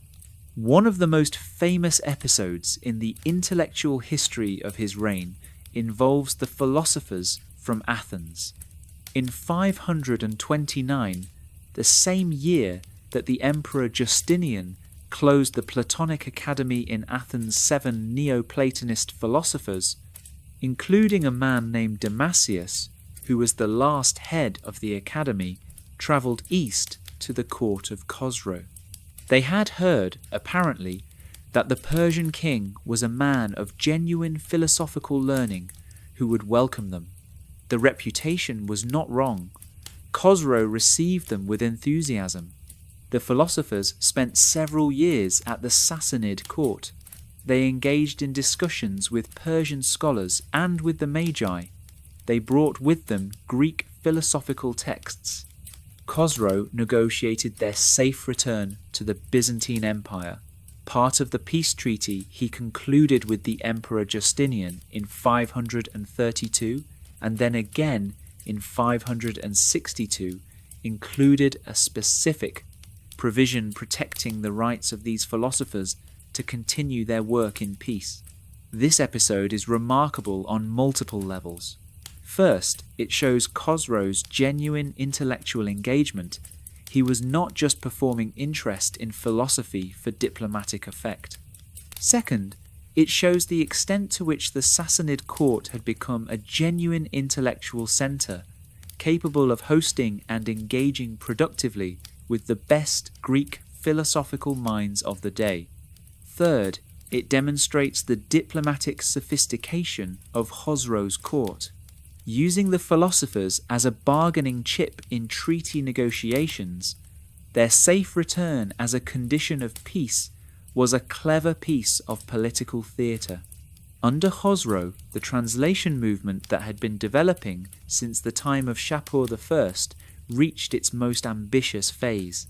One of the most famous episodes in the intellectual history of his reign involves the philosophers from Athens. In 529, the same year that the Emperor Justinian closed the Platonic Academy in Athens' 7 Neoplatonist philosophers, including a man named Damasius, who was the last head of the academy, travelled east to the court of Khosrow. They had heard, apparently, that the Persian king was a man of genuine philosophical learning who would welcome them. The reputation was not wrong. Khosrow received them with enthusiasm. The philosophers spent several years at the Sassanid court. They engaged in discussions with Persian scholars and with the Magi. They brought with them Greek philosophical texts. Khosrow negotiated their safe return to the Byzantine Empire, part of the peace treaty he concluded with the Emperor Justinian in 532 and then again in 562 included a specific provision protecting the rights of these philosophers to continue their work in peace. This episode is remarkable on multiple levels. First, it shows Khosrow's genuine intellectual engagement. He was not just performing interest in philosophy for diplomatic effect. Second, it shows the extent to which the Sassanid court had become a genuine intellectual centre, capable of hosting and engaging productively with the best Greek philosophical minds of the day. Third, it demonstrates the diplomatic sophistication of Khosrow's court. Using the philosophers as a bargaining chip in treaty negotiations, their safe return as a condition of peace was a clever piece of political theatre. Under Khosrow, the translation movement that had been developing since the time of Shapur I reached its most ambitious phase.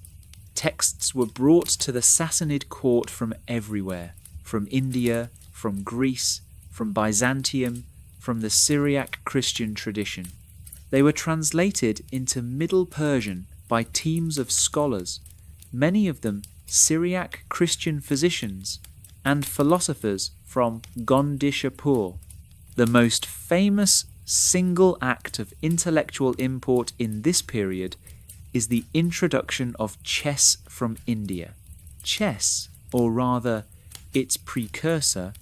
Texts were brought to the Sassanid court from everywhere, from India, from Greece, from Byzantium, from the Syriac Christian tradition. They were translated into Middle Persian by teams of scholars, many of them Syriac Christian physicians and philosophers from Gondishapur. The most famous single act of intellectual import in this period is the introduction of chess from India. Chess, or rather its precursor,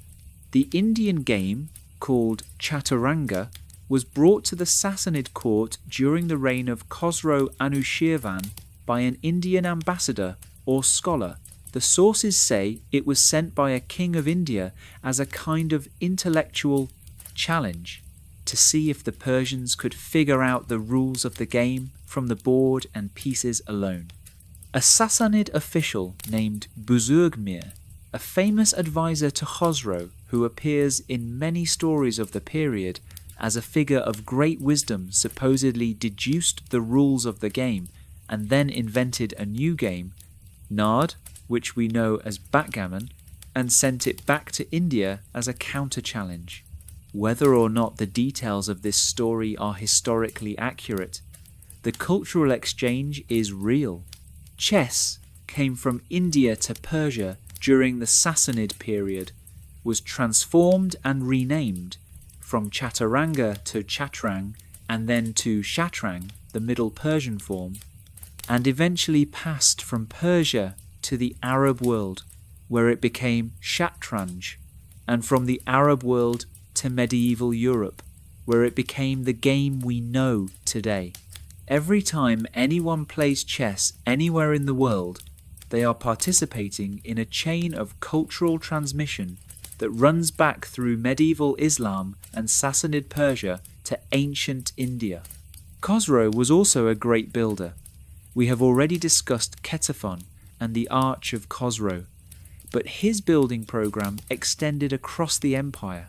the Indian game called chaturanga, was brought to the Sassanid court during the reign of Khosrow Anushirvan by an Indian ambassador or scholar. The sources say it was sent by a king of India as a kind of intellectual challenge to see if the Persians could figure out the rules of the game from the board and pieces alone. A Sassanid official named Buzurgmir, a famous advisor to Khosrow who appears in many stories of the period as a figure of great wisdom, supposedly deduced the rules of the game and then invented a new game, Nard, which we know as backgammon, and sent it back to India as a counter-challenge. Whether or not the details of this story are historically accurate, the cultural exchange is real. Chess came from India to Persia during the Sassanid period, was transformed and renamed from chaturanga to chatrang and then to shatrang, the Middle Persian form, and eventually passed from Persia to the Arab world, where it became shatranj, and from the Arab world to medieval Europe, where it became the game we know today. Every time anyone plays chess anywhere in the world, they are participating in a chain of cultural transmission that runs back through medieval Islam and Sassanid Persia to ancient India. Khosrow was also a great builder. We have already discussed Ctesiphon and the Arch of Khosrow, but his building program extended across the empire.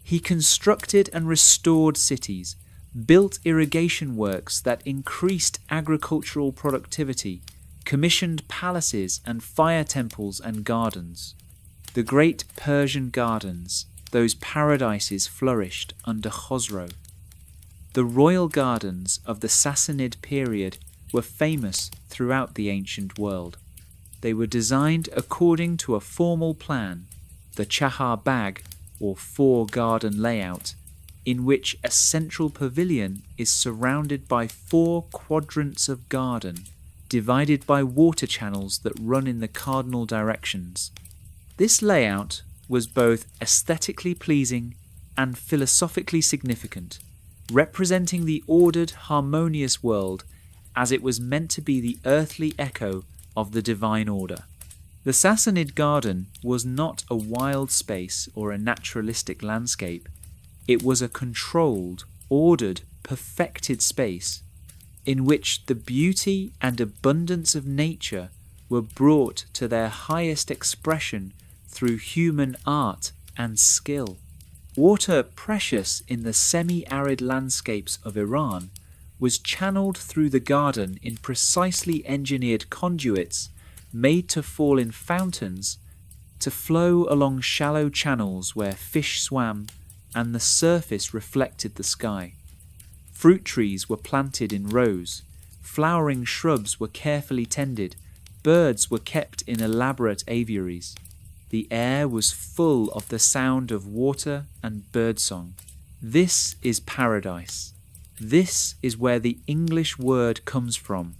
He constructed and restored cities, built irrigation works that increased agricultural productivity, commissioned palaces and fire temples and gardens. The great Persian gardens, those paradises, flourished under Khosrow. The royal gardens of the Sassanid period were famous throughout the ancient world. They were designed according to a formal plan, the Chahar Bagh, or four-garden layout, in which a central pavilion is surrounded by 4 quadrants of garden, divided by water channels that run in the cardinal directions. This layout was both aesthetically pleasing and philosophically significant, representing the ordered, harmonious world as it was meant to be the earthly echo of the divine order. The Sassanid garden was not a wild space or a naturalistic landscape. It was a controlled, ordered, perfected space in which the beauty and abundance of nature were brought to their highest expression through human art and skill. Water precious in the semi-arid landscapes of Iran was channeled through the garden in precisely engineered conduits made to fall in fountains, to flow along shallow channels where fish swam and the surface reflected the sky. Fruit trees were planted in rows, flowering shrubs were carefully tended, birds were kept in elaborate aviaries. The air was full of the sound of water and birdsong. This is paradise. This is where the English word comes from.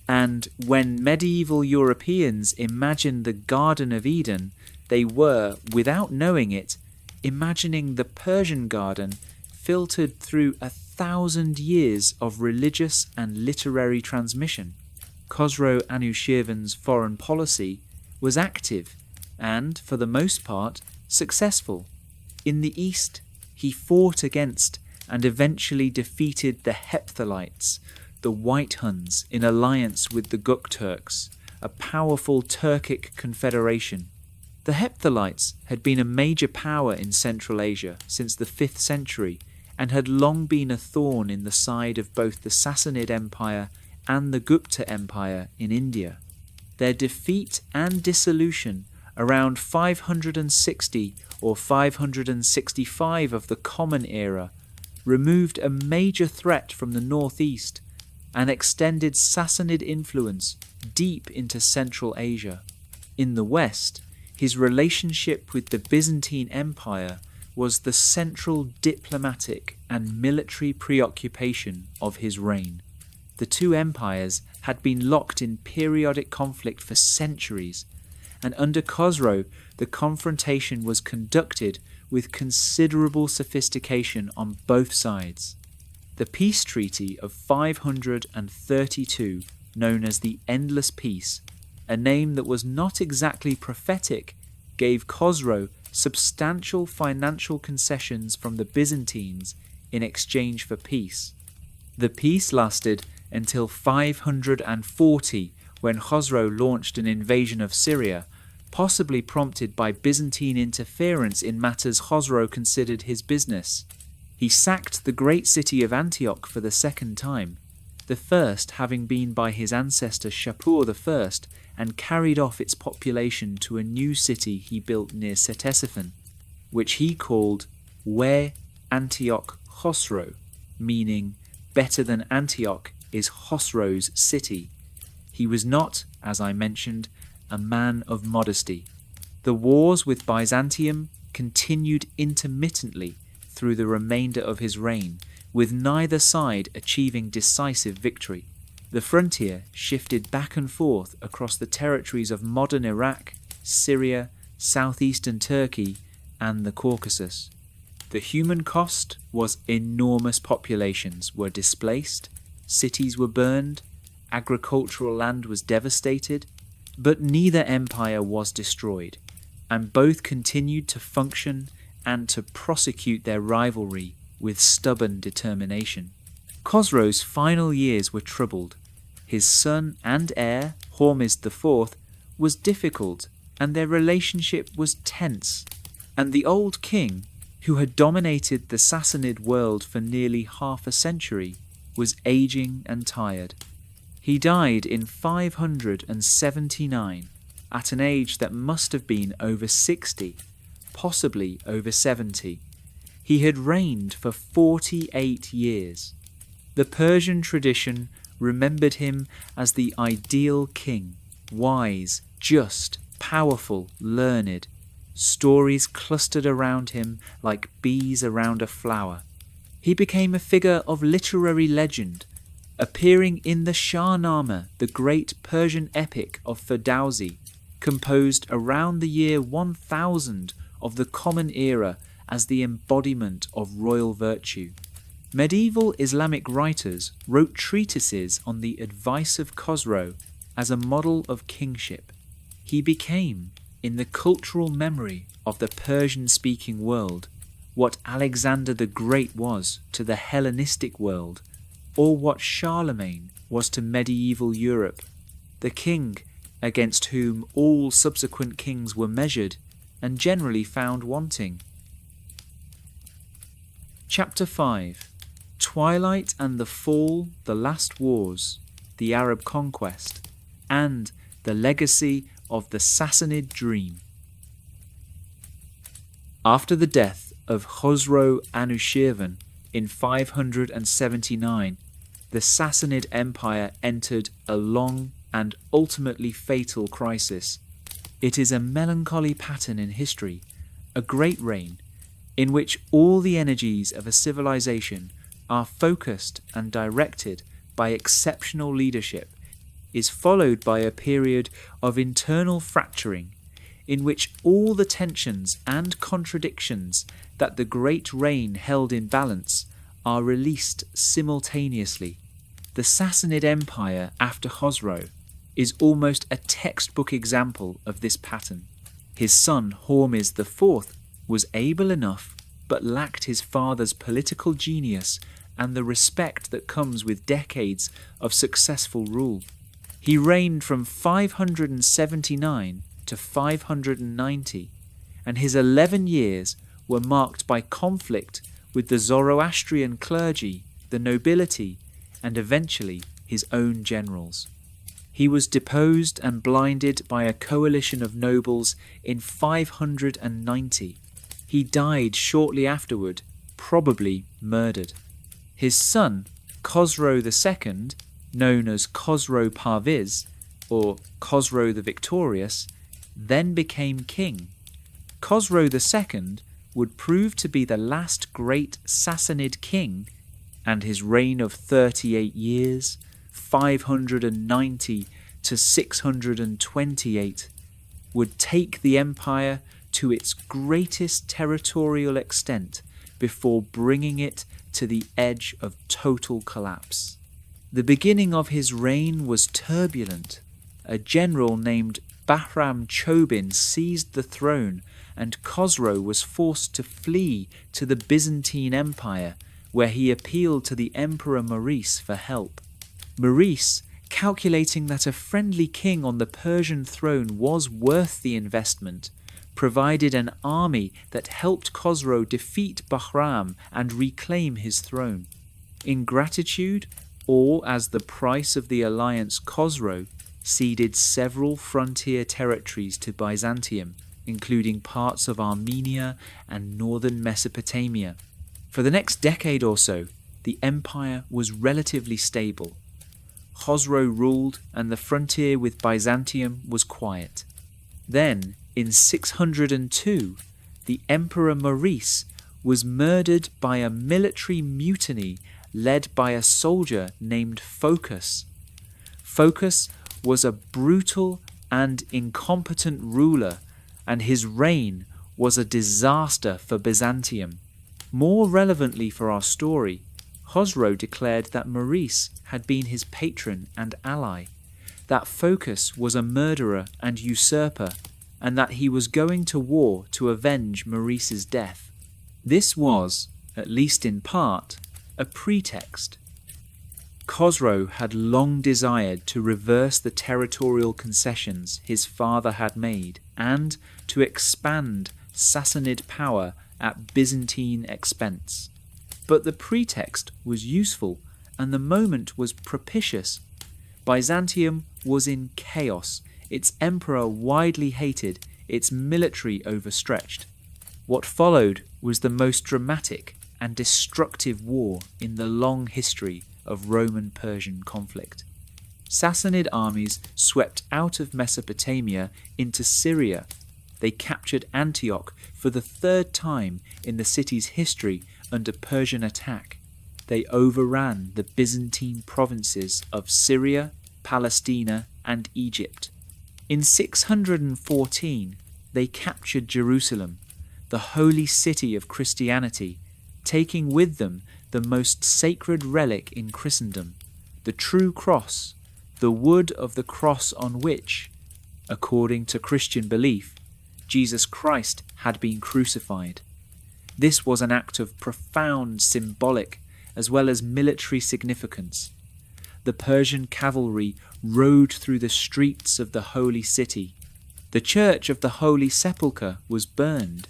And when medieval Europeans imagined the Garden of Eden, they were, without knowing it, imagining the Persian garden filtered through 1,000 years of religious and literary transmission. Khosrow Anushirvan's foreign policy was active and, for the most part, successful. In the east, he fought against and eventually defeated the Hephthalites, the White Huns, in alliance with the Gokturks, a powerful Turkic confederation. The Hephthalites had been a major power in Central Asia since the 5th century and had long been a thorn in the side of both the Sassanid Empire and the Gupta Empire in India. Their defeat and dissolution around 560 or 565 of the Common Era removed a major threat from the northeast and extended Sassanid influence deep into Central Asia. In the west, his relationship with the Byzantine Empire was the central diplomatic and military preoccupation of his reign. The two empires had been locked in periodic conflict for centuries, and under Khosrow the confrontation was conducted with considerable sophistication on both sides. The peace treaty of 532, known as the Endless Peace, a name that was not exactly prophetic, gave Khosrow substantial financial concessions from the Byzantines in exchange for peace. The peace lasted until 540, when Khosrow launched an invasion of Syria, possibly prompted by Byzantine interference in matters Khosrow considered his business. He sacked the great city of Antioch for the second time, the first having been by his ancestor Shapur I and carried off its population to a new city he built near Ctesiphon, which he called Where Antioch Khosrow, meaning better than Antioch is Khosrow's city. He was not, as I mentioned, a man of modesty. The wars with Byzantium continued intermittently through the remainder of his reign, with neither side achieving decisive victory. The frontier shifted back and forth across the territories of modern Iraq, Syria, southeastern Turkey, and the Caucasus. The human cost was enormous. Populations were displaced, cities were burned, agricultural land was devastated, but neither empire was destroyed, and both continued to function and to prosecute their rivalry with stubborn determination. Khosrow's final years were troubled. His son and heir, Hormizd IV, was difficult, and their relationship was tense. And the old king, who had dominated the Sassanid world for nearly half a century, was aging and tired. He died in 579, at an age that must have been over 60, possibly over 70. He had reigned for 48 years. The Persian tradition remembered him as the ideal king, wise, just, powerful, learned. Stories clustered around him like bees around a flower. He became a figure of literary legend, appearing in the Shahnameh, the great Persian epic of Ferdowsi, composed around the year 1000 of the Common Era as the embodiment of royal virtue. Medieval Islamic writers wrote treatises on the advice of Khosrow as a model of kingship. He became, in the cultural memory of the Persian-speaking world, what Alexander the Great was to the Hellenistic world, or what Charlemagne was to medieval Europe, the king against whom all subsequent kings were measured and generally found wanting. Chapter 5. Twilight and the Fall, the Last Wars, the Arab Conquest, and the Legacy of the Sassanid Dream. After the death of Khosrow Anushirvan in 579, the Sassanid Empire entered a long and ultimately fatal crisis. It is a melancholy pattern in history, a great reign, in which all the energies of a civilization are focused and directed by exceptional leadership, is followed by a period of internal fracturing, in which all the tensions and contradictions that the great reign held in balance are released simultaneously. The Sassanid Empire after Khosrow is almost a textbook example of this pattern. His son Hormizd IV was able enough, but lacked his father's political genius and the respect that comes with decades of successful rule. He reigned from 579 to 590, and his 11 years were marked by conflict with the Zoroastrian clergy, the nobility, and eventually his own generals. He was deposed and blinded by a coalition of nobles in 590. He died shortly afterward, probably murdered. His son, Khosrow II, known as Khosrow Parviz, or Khosrow the Victorious, then became king. Khosrow II would prove to be the last great Sassanid king, and his reign of 38 years, 590 to 628, would take the empire to its greatest territorial extent before bringing it to the edge of total collapse. The beginning of his reign was turbulent. A general named Bahram Chobin seized the throne, and Khosrow was forced to flee to the Byzantine Empire, where he appealed to the Emperor Maurice for help. Maurice, calculating that a friendly king on the Persian throne was worth the investment, provided an army that helped Khosrow defeat Bahram and reclaim his throne. In gratitude, or as the price of the alliance Khosrow, ceded several frontier territories to Byzantium, including parts of Armenia and northern Mesopotamia. For the next decade or so, the empire was relatively stable. Khosrow ruled, and the frontier with Byzantium was quiet. Then, in 602, the Emperor Maurice was murdered by a military mutiny led by a soldier named Phocas. Phocas was a brutal and incompetent ruler, and his reign was a disaster for Byzantium. More relevantly for our story, Khosrow declared that Maurice had been his patron and ally, that Phocas was a murderer and usurper, and that he was going to war to avenge Maurice's death. This was, at least in part, a pretext. Khosrow had long desired to reverse the territorial concessions his father had made and to expand Sassanid power at Byzantine expense. But the pretext was useful and the moment was propitious. Byzantium was in chaos, its emperor widely hated, its military overstretched. What followed was the most dramatic and destructive war in the long history of Roman-Persian conflict. Sassanid armies swept out of Mesopotamia into Syria. They captured Antioch for the third time in the city's history under Persian attack. They overran the Byzantine provinces of Syria, Palestina, and Egypt. In 614, they captured Jerusalem, the holy city of Christianity, taking with them the most sacred relic in Christendom, the true cross, the wood of the cross on which, according to Christian belief, Jesus Christ had been crucified. This was an act of profound symbolic as well as military significance. The Persian cavalry rode through the streets of the holy city. The church of the Holy Sepulchre was burned.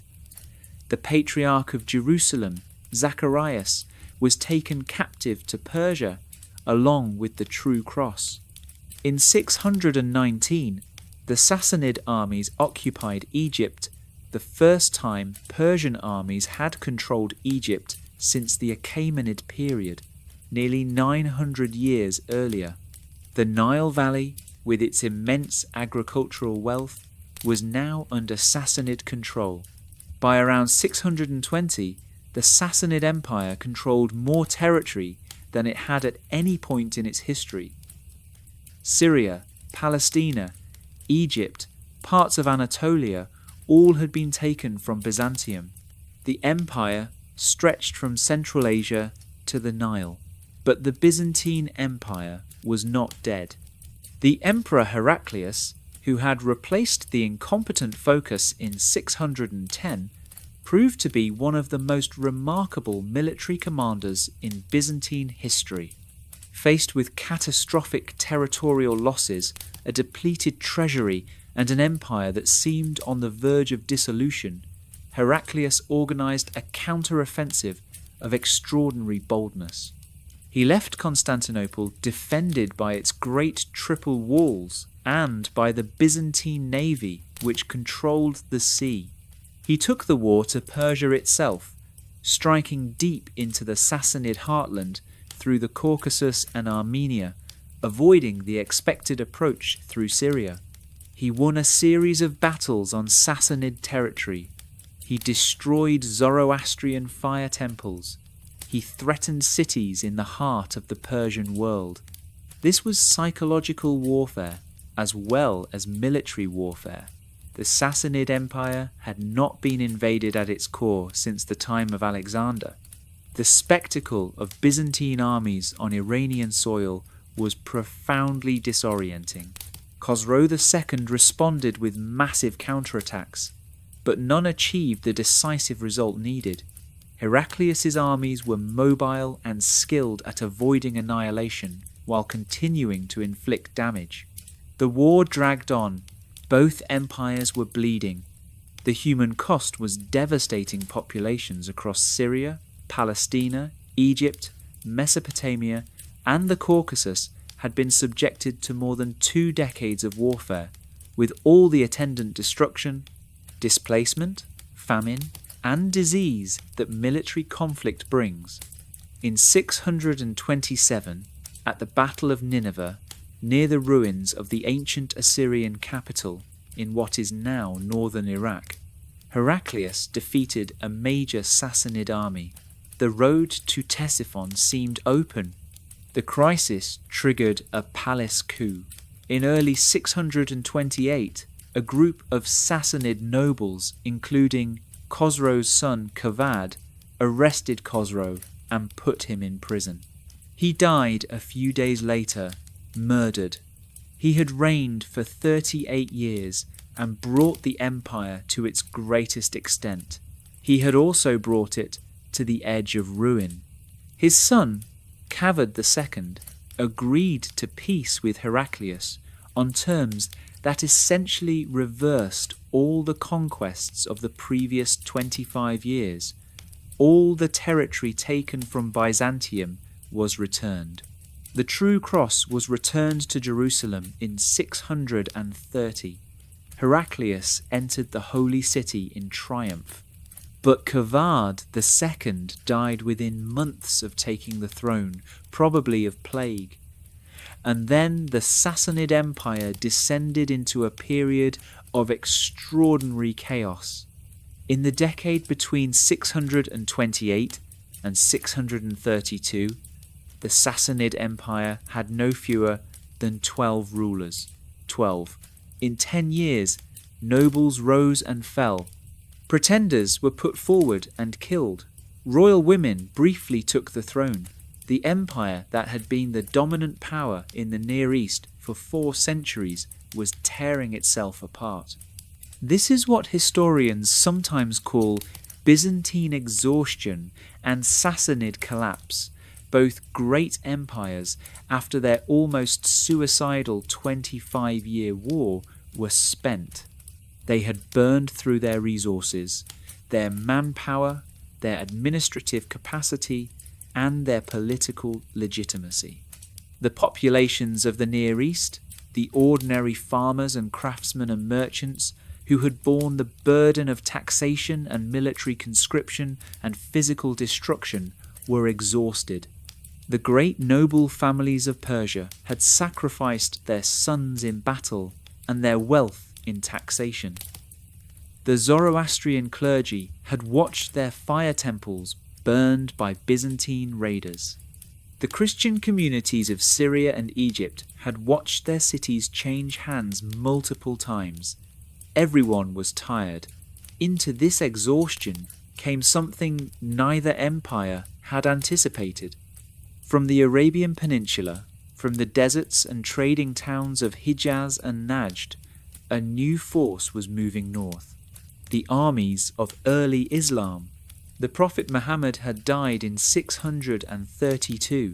The Patriarch of Jerusalem, Zacharias, was taken captive to Persia along with the true cross. In 619, the Sassanid armies occupied Egypt, the first time Persian armies had controlled Egypt since the Achaemenid period, nearly 900 years earlier. The Nile Valley, with its immense agricultural wealth, was now under Sassanid control. By around 620, the Sassanid Empire controlled more territory than it had at any point in its history. Syria, Palestina, Egypt, parts of Anatolia, all had been taken from Byzantium. The empire stretched from Central Asia to the Nile. But the Byzantine Empire was not dead. The Emperor Heraclius, who had replaced the incompetent Phocas in 610, proved to be one of the most remarkable military commanders in Byzantine history. Faced with catastrophic territorial losses, a depleted treasury, and an empire that seemed on the verge of dissolution, Heraclius organized a counter-offensive of extraordinary boldness. He left Constantinople defended by its great triple walls and by the Byzantine navy, which controlled the sea. He took the war to Persia itself, striking deep into the Sassanid heartland through the Caucasus and Armenia, avoiding the expected approach through Syria. He won a series of battles on Sassanid territory. He destroyed Zoroastrian fire temples. He threatened cities in the heart of the Persian world. This was psychological warfare as well as military warfare. The Sassanid Empire had not been invaded at its core since the time of Alexander. The spectacle of Byzantine armies on Iranian soil was profoundly disorienting. Khosrow II responded with massive counterattacks, but none achieved the decisive result needed. Heraclius's armies were mobile and skilled at avoiding annihilation while continuing to inflict damage. The war dragged on. Both empires were bleeding. The human cost was devastating populations across Syria, Palestina, Egypt, Mesopotamia, and the Caucasus had been subjected to more than 2 decades of warfare, with all the attendant destruction, displacement, famine, and disease that military conflict brings. In 627, at the Battle of Nineveh, near the ruins of the ancient Assyrian capital in what is now northern Iraq, Heraclius defeated a major Sassanid army. The road to Ctesiphon seemed open. The crisis triggered a palace coup. In early 628, a group of Sassanid nobles, including Khosrow's son Kavad, arrested Khosrow and put him in prison. He died a few days later, murdered. He had reigned for 38 years and brought the empire to its greatest extent. He had also brought it to the edge of ruin. His son, Kavad II, agreed to peace with Heraclius on terms that essentially reversed all the conquests of the previous 25 years. All the territory taken from Byzantium was returned. The true cross was returned to Jerusalem in 630. Heraclius entered the holy city in triumph. But Kavad II died within months of taking the throne, probably of plague. And then the Sassanid Empire descended into a period of extraordinary chaos. In the decade between 628 and 632, the Sassanid Empire had no fewer than 12 rulers. 12. In 10 years, nobles rose and fell. Pretenders were put forward and killed. Royal women briefly took the throne. The empire that had been the dominant power in the Near East for 4 centuries was tearing itself apart. This is what historians sometimes call Byzantine exhaustion and Sassanid collapse. Both great empires, after their almost suicidal 25-year war, were spent. They had burned through their resources, their manpower, their administrative capacity, and their political legitimacy. The populations of the Near East, the ordinary farmers and craftsmen and merchants who had borne the burden of taxation and military conscription and physical destruction, were exhausted. The great noble families of Persia had sacrificed their sons in battle and their wealth in taxation. The Zoroastrian clergy had watched their fire temples burned by Byzantine raiders. The Christian communities of Syria and Egypt had watched their cities change hands multiple times. Everyone was tired. Into this exhaustion came something neither empire had anticipated. From the Arabian Peninsula, from the deserts and trading towns of Hijaz and Najd, a new force was moving north. The armies of early Islam. The Prophet Muhammad had died in 632.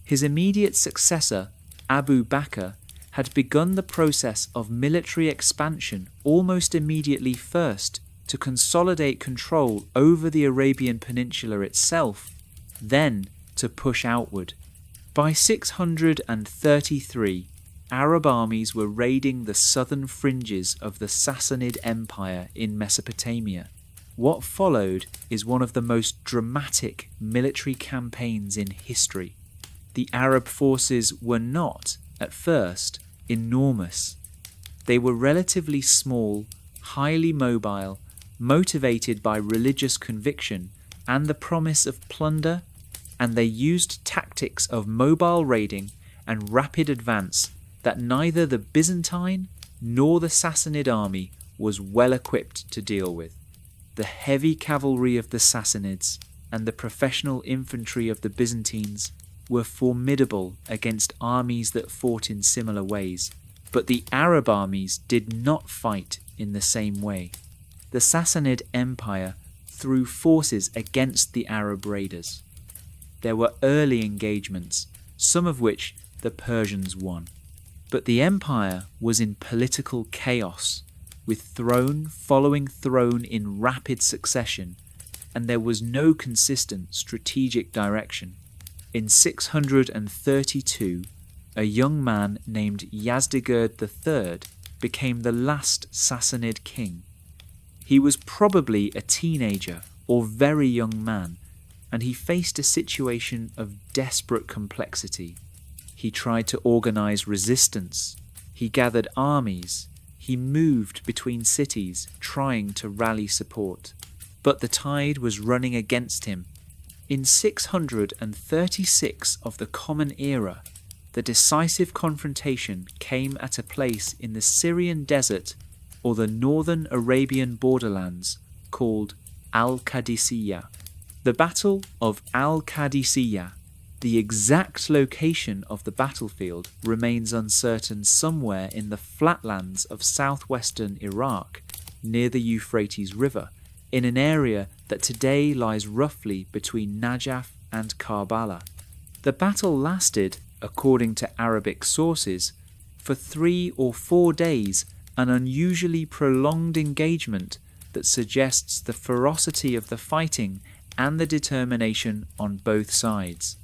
His immediate successor, Abu Bakr, had begun the process of military expansion almost immediately, first to consolidate control over the Arabian Peninsula itself, then to push outward. By 633, Arab armies were raiding the southern fringes of the Sassanid Empire in Mesopotamia. What followed is one of the most dramatic military campaigns in history. The Arab forces were not, at first, enormous. They were relatively small, highly mobile, motivated by religious conviction and the promise of plunder, and they used tactics of mobile raiding and rapid advance that neither the Byzantine nor the Sassanid army was well equipped to deal with. The heavy cavalry of the Sassanids and the professional infantry of the Byzantines were formidable against armies that fought in similar ways, but the Arab armies did not fight in the same way. The Sassanid Empire threw forces against the Arab raiders. There were early engagements, some of which the Persians won. But the empire was in political chaos, with throne following throne in rapid succession, and there was no consistent strategic direction. In 632, a young man named Yazdegerd III became the last Sassanid king. He was probably a teenager or very young man, and he faced a situation of desperate complexity. He tried to organize resistance. He gathered armies. He moved between cities, trying to rally support. But the tide was running against him. In 636 of the Common Era, the decisive confrontation came at a place in the Syrian desert or the northern Arabian borderlands called Al-Qadisiyah. The Battle of Al-Qadisiyah, the exact location of the battlefield, remains uncertain somewhere in the flatlands of southwestern Iraq near the Euphrates River, in an area that today lies roughly between Najaf and Karbala. The battle lasted, according to Arabic sources, for 3 or 4 days, an unusually prolonged engagement that suggests the ferocity of the fighting and the determination on both sides.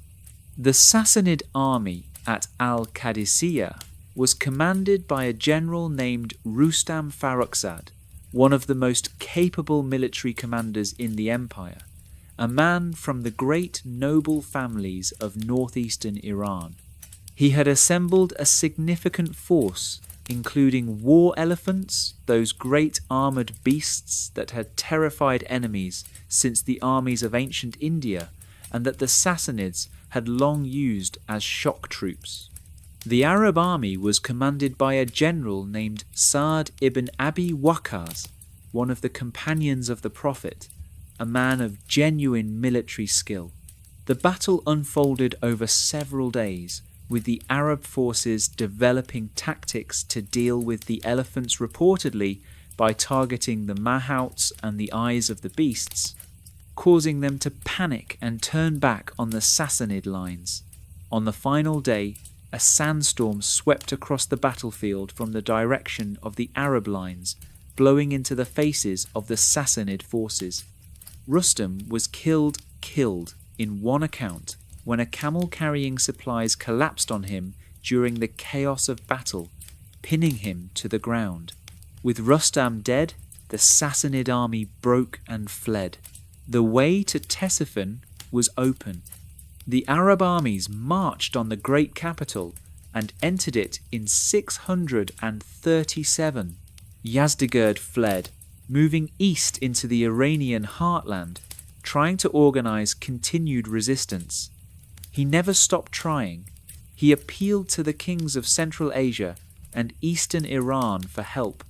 The Sassanid army at Al-Qadisiyah was commanded by a general named Rustam Farrukhzad, one of the most capable military commanders in the empire, a man from the great noble families of northeastern Iran. He had assembled a significant force, including war elephants, those great armoured beasts that had terrified enemies since the armies of ancient India and that the Sassanids had long used as shock troops. The Arab army was commanded by a general named Sa'd ibn Abi Waqqas, one of the companions of the Prophet, a man of genuine military skill. The battle unfolded over several days, with the Arab forces developing tactics to deal with the elephants reportedly by targeting the mahouts and the eyes of the beasts, causing them to panic and turn back on the Sassanid lines. On the final day, a sandstorm swept across the battlefield from the direction of the Arab lines, blowing into the faces of the Sassanid forces. Rustam was killed in one account when a camel carrying supplies collapsed on him during the chaos of battle, pinning him to the ground. With Rustam dead, the Sassanid army broke and fled. The way to Ctesiphon was open. The Arab armies marched on the great capital and entered it in 637. Yazdegerd fled, moving east into the Iranian heartland, trying to organize continued resistance. He never stopped trying. He appealed to the kings of Central Asia and Eastern Iran for help.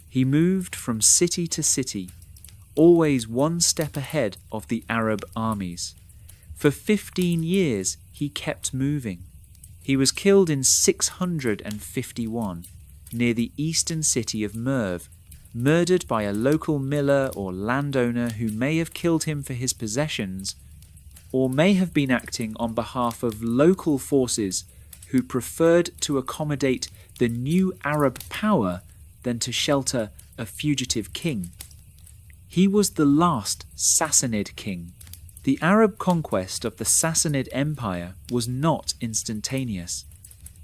He moved from city to city, always one step ahead of the Arab armies. For 15 years he kept moving. He was killed in 651 near the eastern city of Merv, murdered by a local miller or landowner who may have killed him for his possessions, or may have been acting on behalf of local forces who preferred to accommodate the new Arab power than to shelter a fugitive king. He was the last Sassanid king. The Arab conquest of the Sassanid Empire was not instantaneous.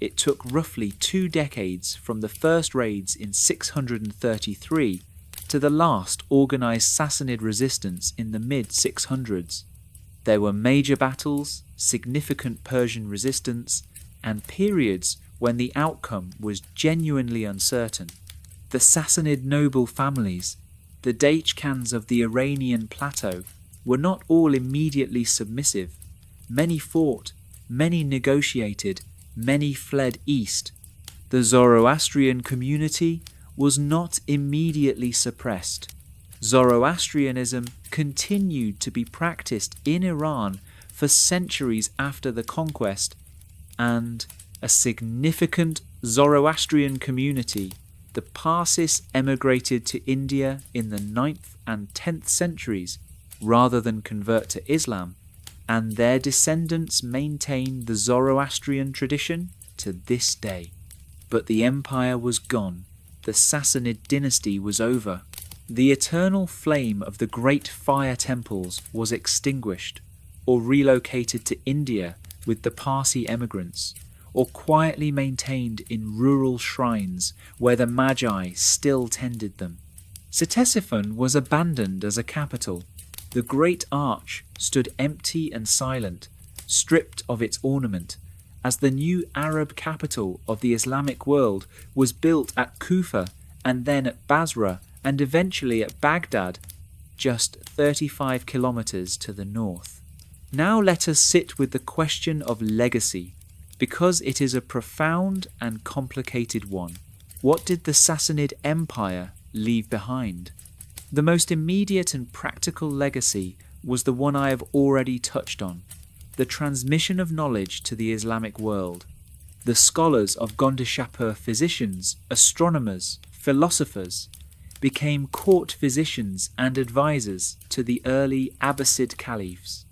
It took roughly 2 decades from the first raids in 633 to the last organized Sassanid resistance in the mid-600s. There were major battles, significant Persian resistance, and periods when the outcome was genuinely uncertain. The Sassanid noble families, the Daychkhans of the Iranian plateau, were not all immediately submissive. Many fought, many negotiated, many fled east. The Zoroastrian community was not immediately suppressed. Zoroastrianism continued to be practiced in Iran for centuries after the conquest, and a significant Zoroastrian community, the Parsis, emigrated to India in the 9th and 10th centuries rather than convert to Islam, and their descendants maintain the Zoroastrian tradition to this day. But the empire was gone. The Sassanid dynasty was over. The eternal flame of the great fire temples was extinguished, or relocated to India with the Parsi emigrants, or quietly maintained in rural shrines where the Magi still tended them. Ctesiphon was abandoned as a capital. The great arch stood empty and silent, stripped of its ornament, as the new Arab capital of the Islamic world was built at Kufa and then at Basra and eventually at Baghdad, just 35 kilometers to the north. Now let us sit with the question of legacy, because it is a profound and complicated one. What did the Sassanid Empire leave behind? The most immediate and practical legacy was the one I have already touched on, the transmission of knowledge to the Islamic world. The scholars of Gondishapur, physicians, astronomers, philosophers, became court physicians and advisors to the early Abbasid caliphs.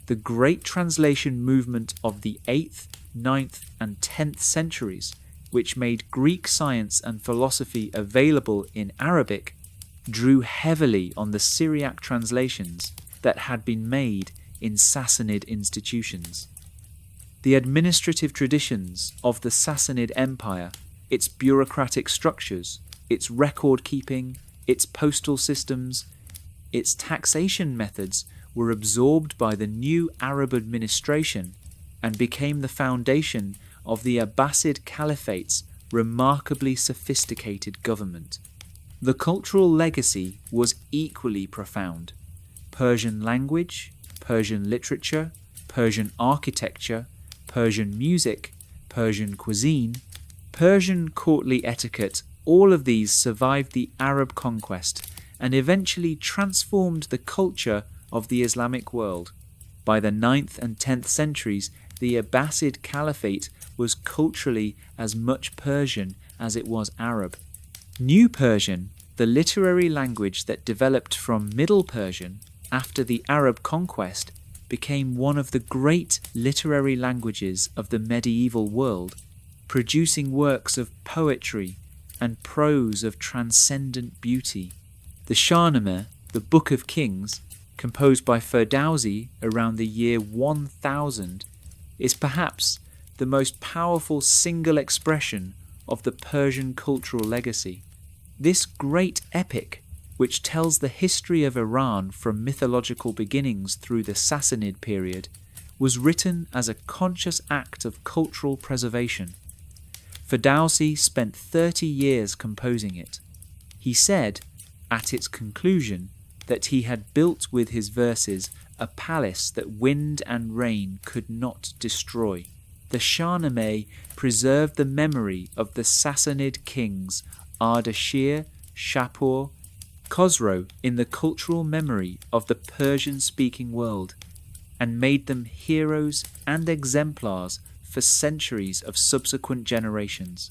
The great translation movement of the 8th, 9th and 10th centuries, which made Greek science and philosophy available in Arabic, drew heavily on the Syriac translations that had been made in Sassanid institutions. The administrative traditions of the Sassanid Empire, its bureaucratic structures, its record-keeping, its postal systems, its taxation methods were absorbed by the new Arab administration and became the foundation of the Abbasid Caliphate's remarkably sophisticated government. The cultural legacy was equally profound. Persian language, Persian literature, Persian architecture, Persian music, Persian cuisine, Persian courtly etiquette, all of these survived the Arab conquest and eventually transformed the culture of the Islamic world. By the 9th and 10th centuries, the Abbasid Caliphate was culturally as much Persian as it was Arab. New Persian, the literary language that developed from Middle Persian after the Arab conquest, became one of the great literary languages of the medieval world, producing works of poetry and prose of transcendent beauty. The Shahnameh, the Book of Kings, composed by Ferdowsi around the year 1000, is perhaps the most powerful single expression of the Persian cultural legacy. This great epic, which tells the history of Iran from mythological beginnings through the Sassanid period, was written as a conscious act of cultural preservation. Ferdowsi spent 30 years composing it. He said, at its conclusion, that he had built with his verses a palace that wind and rain could not destroy. The Shahnameh preserved the memory of the Sassanid kings Ardashir, Shapur, Khosrow in the cultural memory of the Persian-speaking world, and made them heroes and exemplars for centuries of subsequent generations.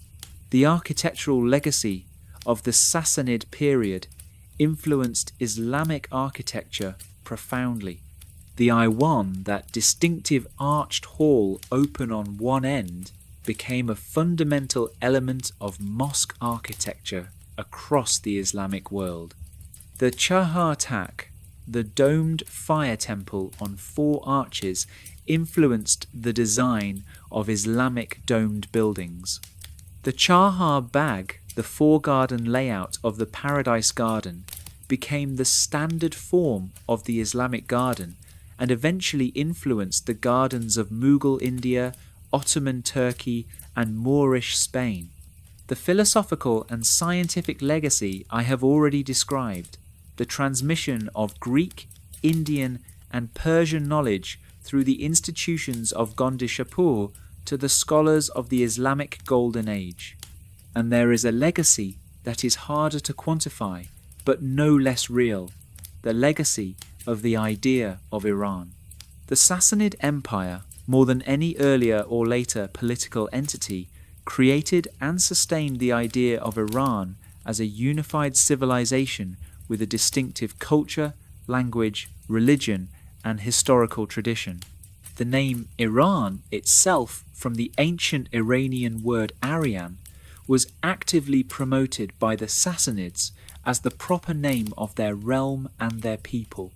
The architectural legacy of the Sassanid period influenced Islamic architecture profoundly. The Iwan, that distinctive arched hall open on one end, became a fundamental element of mosque architecture across the Islamic world. The Chahar Tak, the domed fire temple on 4 arches, influenced the design of Islamic domed buildings. The Chahar Bagh, the 4-garden layout of the Paradise Garden, became the standard form of the Islamic garden and eventually influenced the gardens of Mughal India, Ottoman Turkey, and Moorish Spain. The philosophical and scientific legacy I have already described, the transmission of Greek, Indian, and Persian knowledge through the institutions of Gondishapur to the scholars of the Islamic Golden Age. And there is a legacy that is harder to quantify, but no less real, the legacy of the idea of Iran. The Sassanid Empire, more than any earlier or later political entity, created and sustained the idea of Iran as a unified civilization with a distinctive culture, language, religion, and historical tradition. The name Iran itself, from the ancient Iranian word Aryan, was actively promoted by the Sassanids as the proper name of their realm and their people.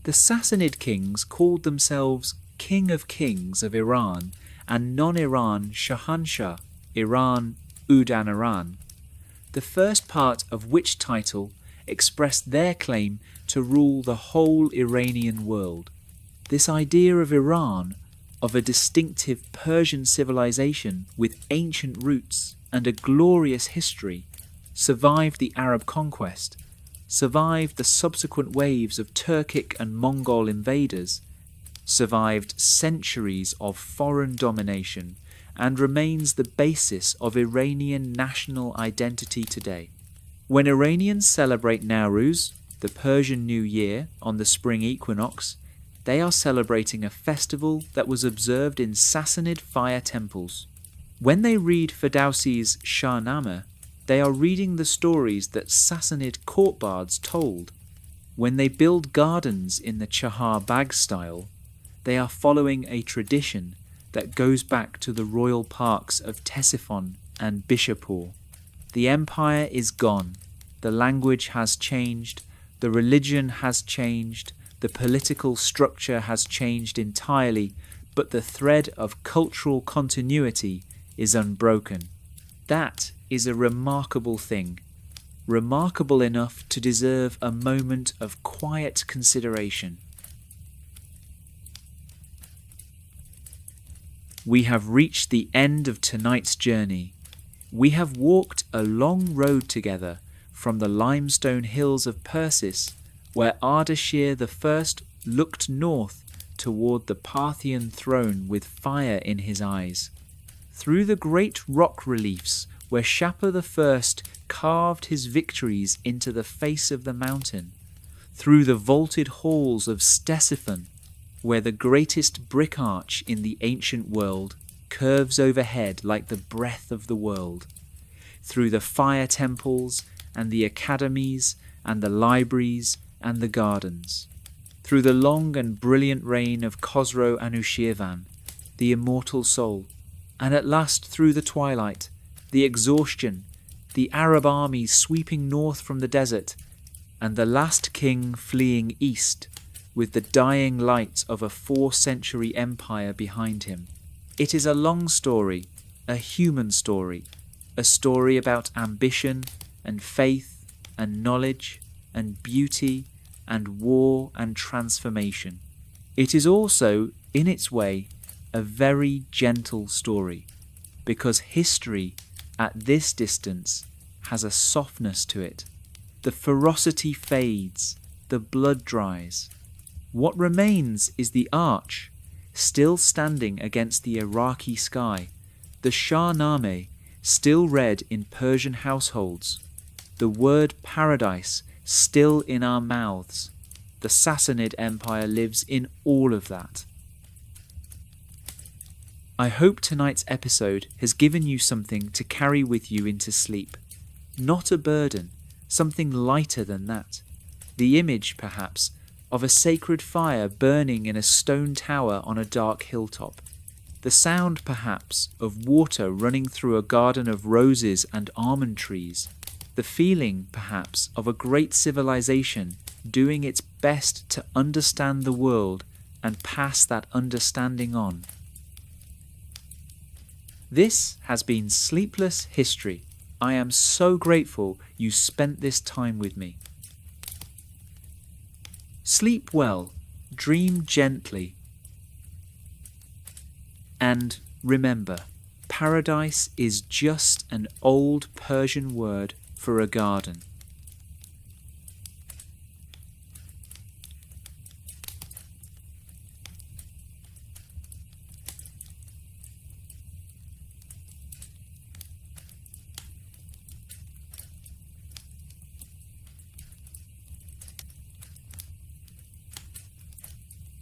The Sassanid kings called themselves King of Kings of Iran and non-Iran Shahanshah, Iran Udan Iran, the first part of which title expressed their claim to rule the whole Iranian world. This idea of Iran, of a distinctive Persian civilization with ancient roots and a glorious history, survived the Arab conquest, survived the subsequent waves of Turkic and Mongol invaders, survived centuries of foreign domination, and remains the basis of Iranian national identity today. When Iranians celebrate Nowruz, the Persian New Year, on the spring equinox, they are celebrating a festival that was observed in Sassanid fire temples. When they read Ferdowsi's Shahnameh, they are reading the stories that Sassanid court bards told. When they build gardens in the Chahar Bagh style, they are following a tradition that goes back to the royal parks of Ctesiphon and Shapur. The empire is gone, the language has changed, the religion has changed, the political structure has changed entirely, but the thread of cultural continuity is unbroken. That is a remarkable thing, remarkable enough to deserve a moment of quiet consideration. We have reached the end of tonight's journey. We have walked a long road together from the limestone hills of Persis, where Ardashir I looked north toward the Parthian throne with fire in his eyes, through the great rock reliefs where Shapur I carved his victories into the face of the mountain, through the vaulted halls of Ctesiphon, where the greatest brick arch in the ancient world curves overhead like the breath of the world, through the fire temples and the academies and the libraries and the gardens, through the long and brilliant reign of Khosrow Anushirvan, the Immortal Soul, and at last through the Twilight, the exhaustion, the Arab armies sweeping north from the desert, and the last king fleeing east with the dying light of a 4th-century empire behind him. It is a long story, a human story, a story about ambition and faith and knowledge and beauty and war and transformation. It is also, in its way, a very gentle story, because history at this distance has a softness to it. The ferocity fades, the blood dries. What remains is the arch, still standing against the Iraqi sky, the Shahnameh, still read in Persian households, the word paradise still in our mouths. The Sassanid Empire lives in all of that. I hope tonight's episode has given you something to carry with you into sleep. Not a burden, something lighter than that. The image, perhaps, of a sacred fire burning in a stone tower on a dark hilltop. The sound, perhaps, of water running through a garden of roses and almond trees. The feeling, perhaps, of a great civilization doing its best to understand the world and pass that understanding on. This has been Sleepless History. I am so grateful you spent this time with me. Sleep well, dream gently, and remember, paradise is just an old Persian word for a garden.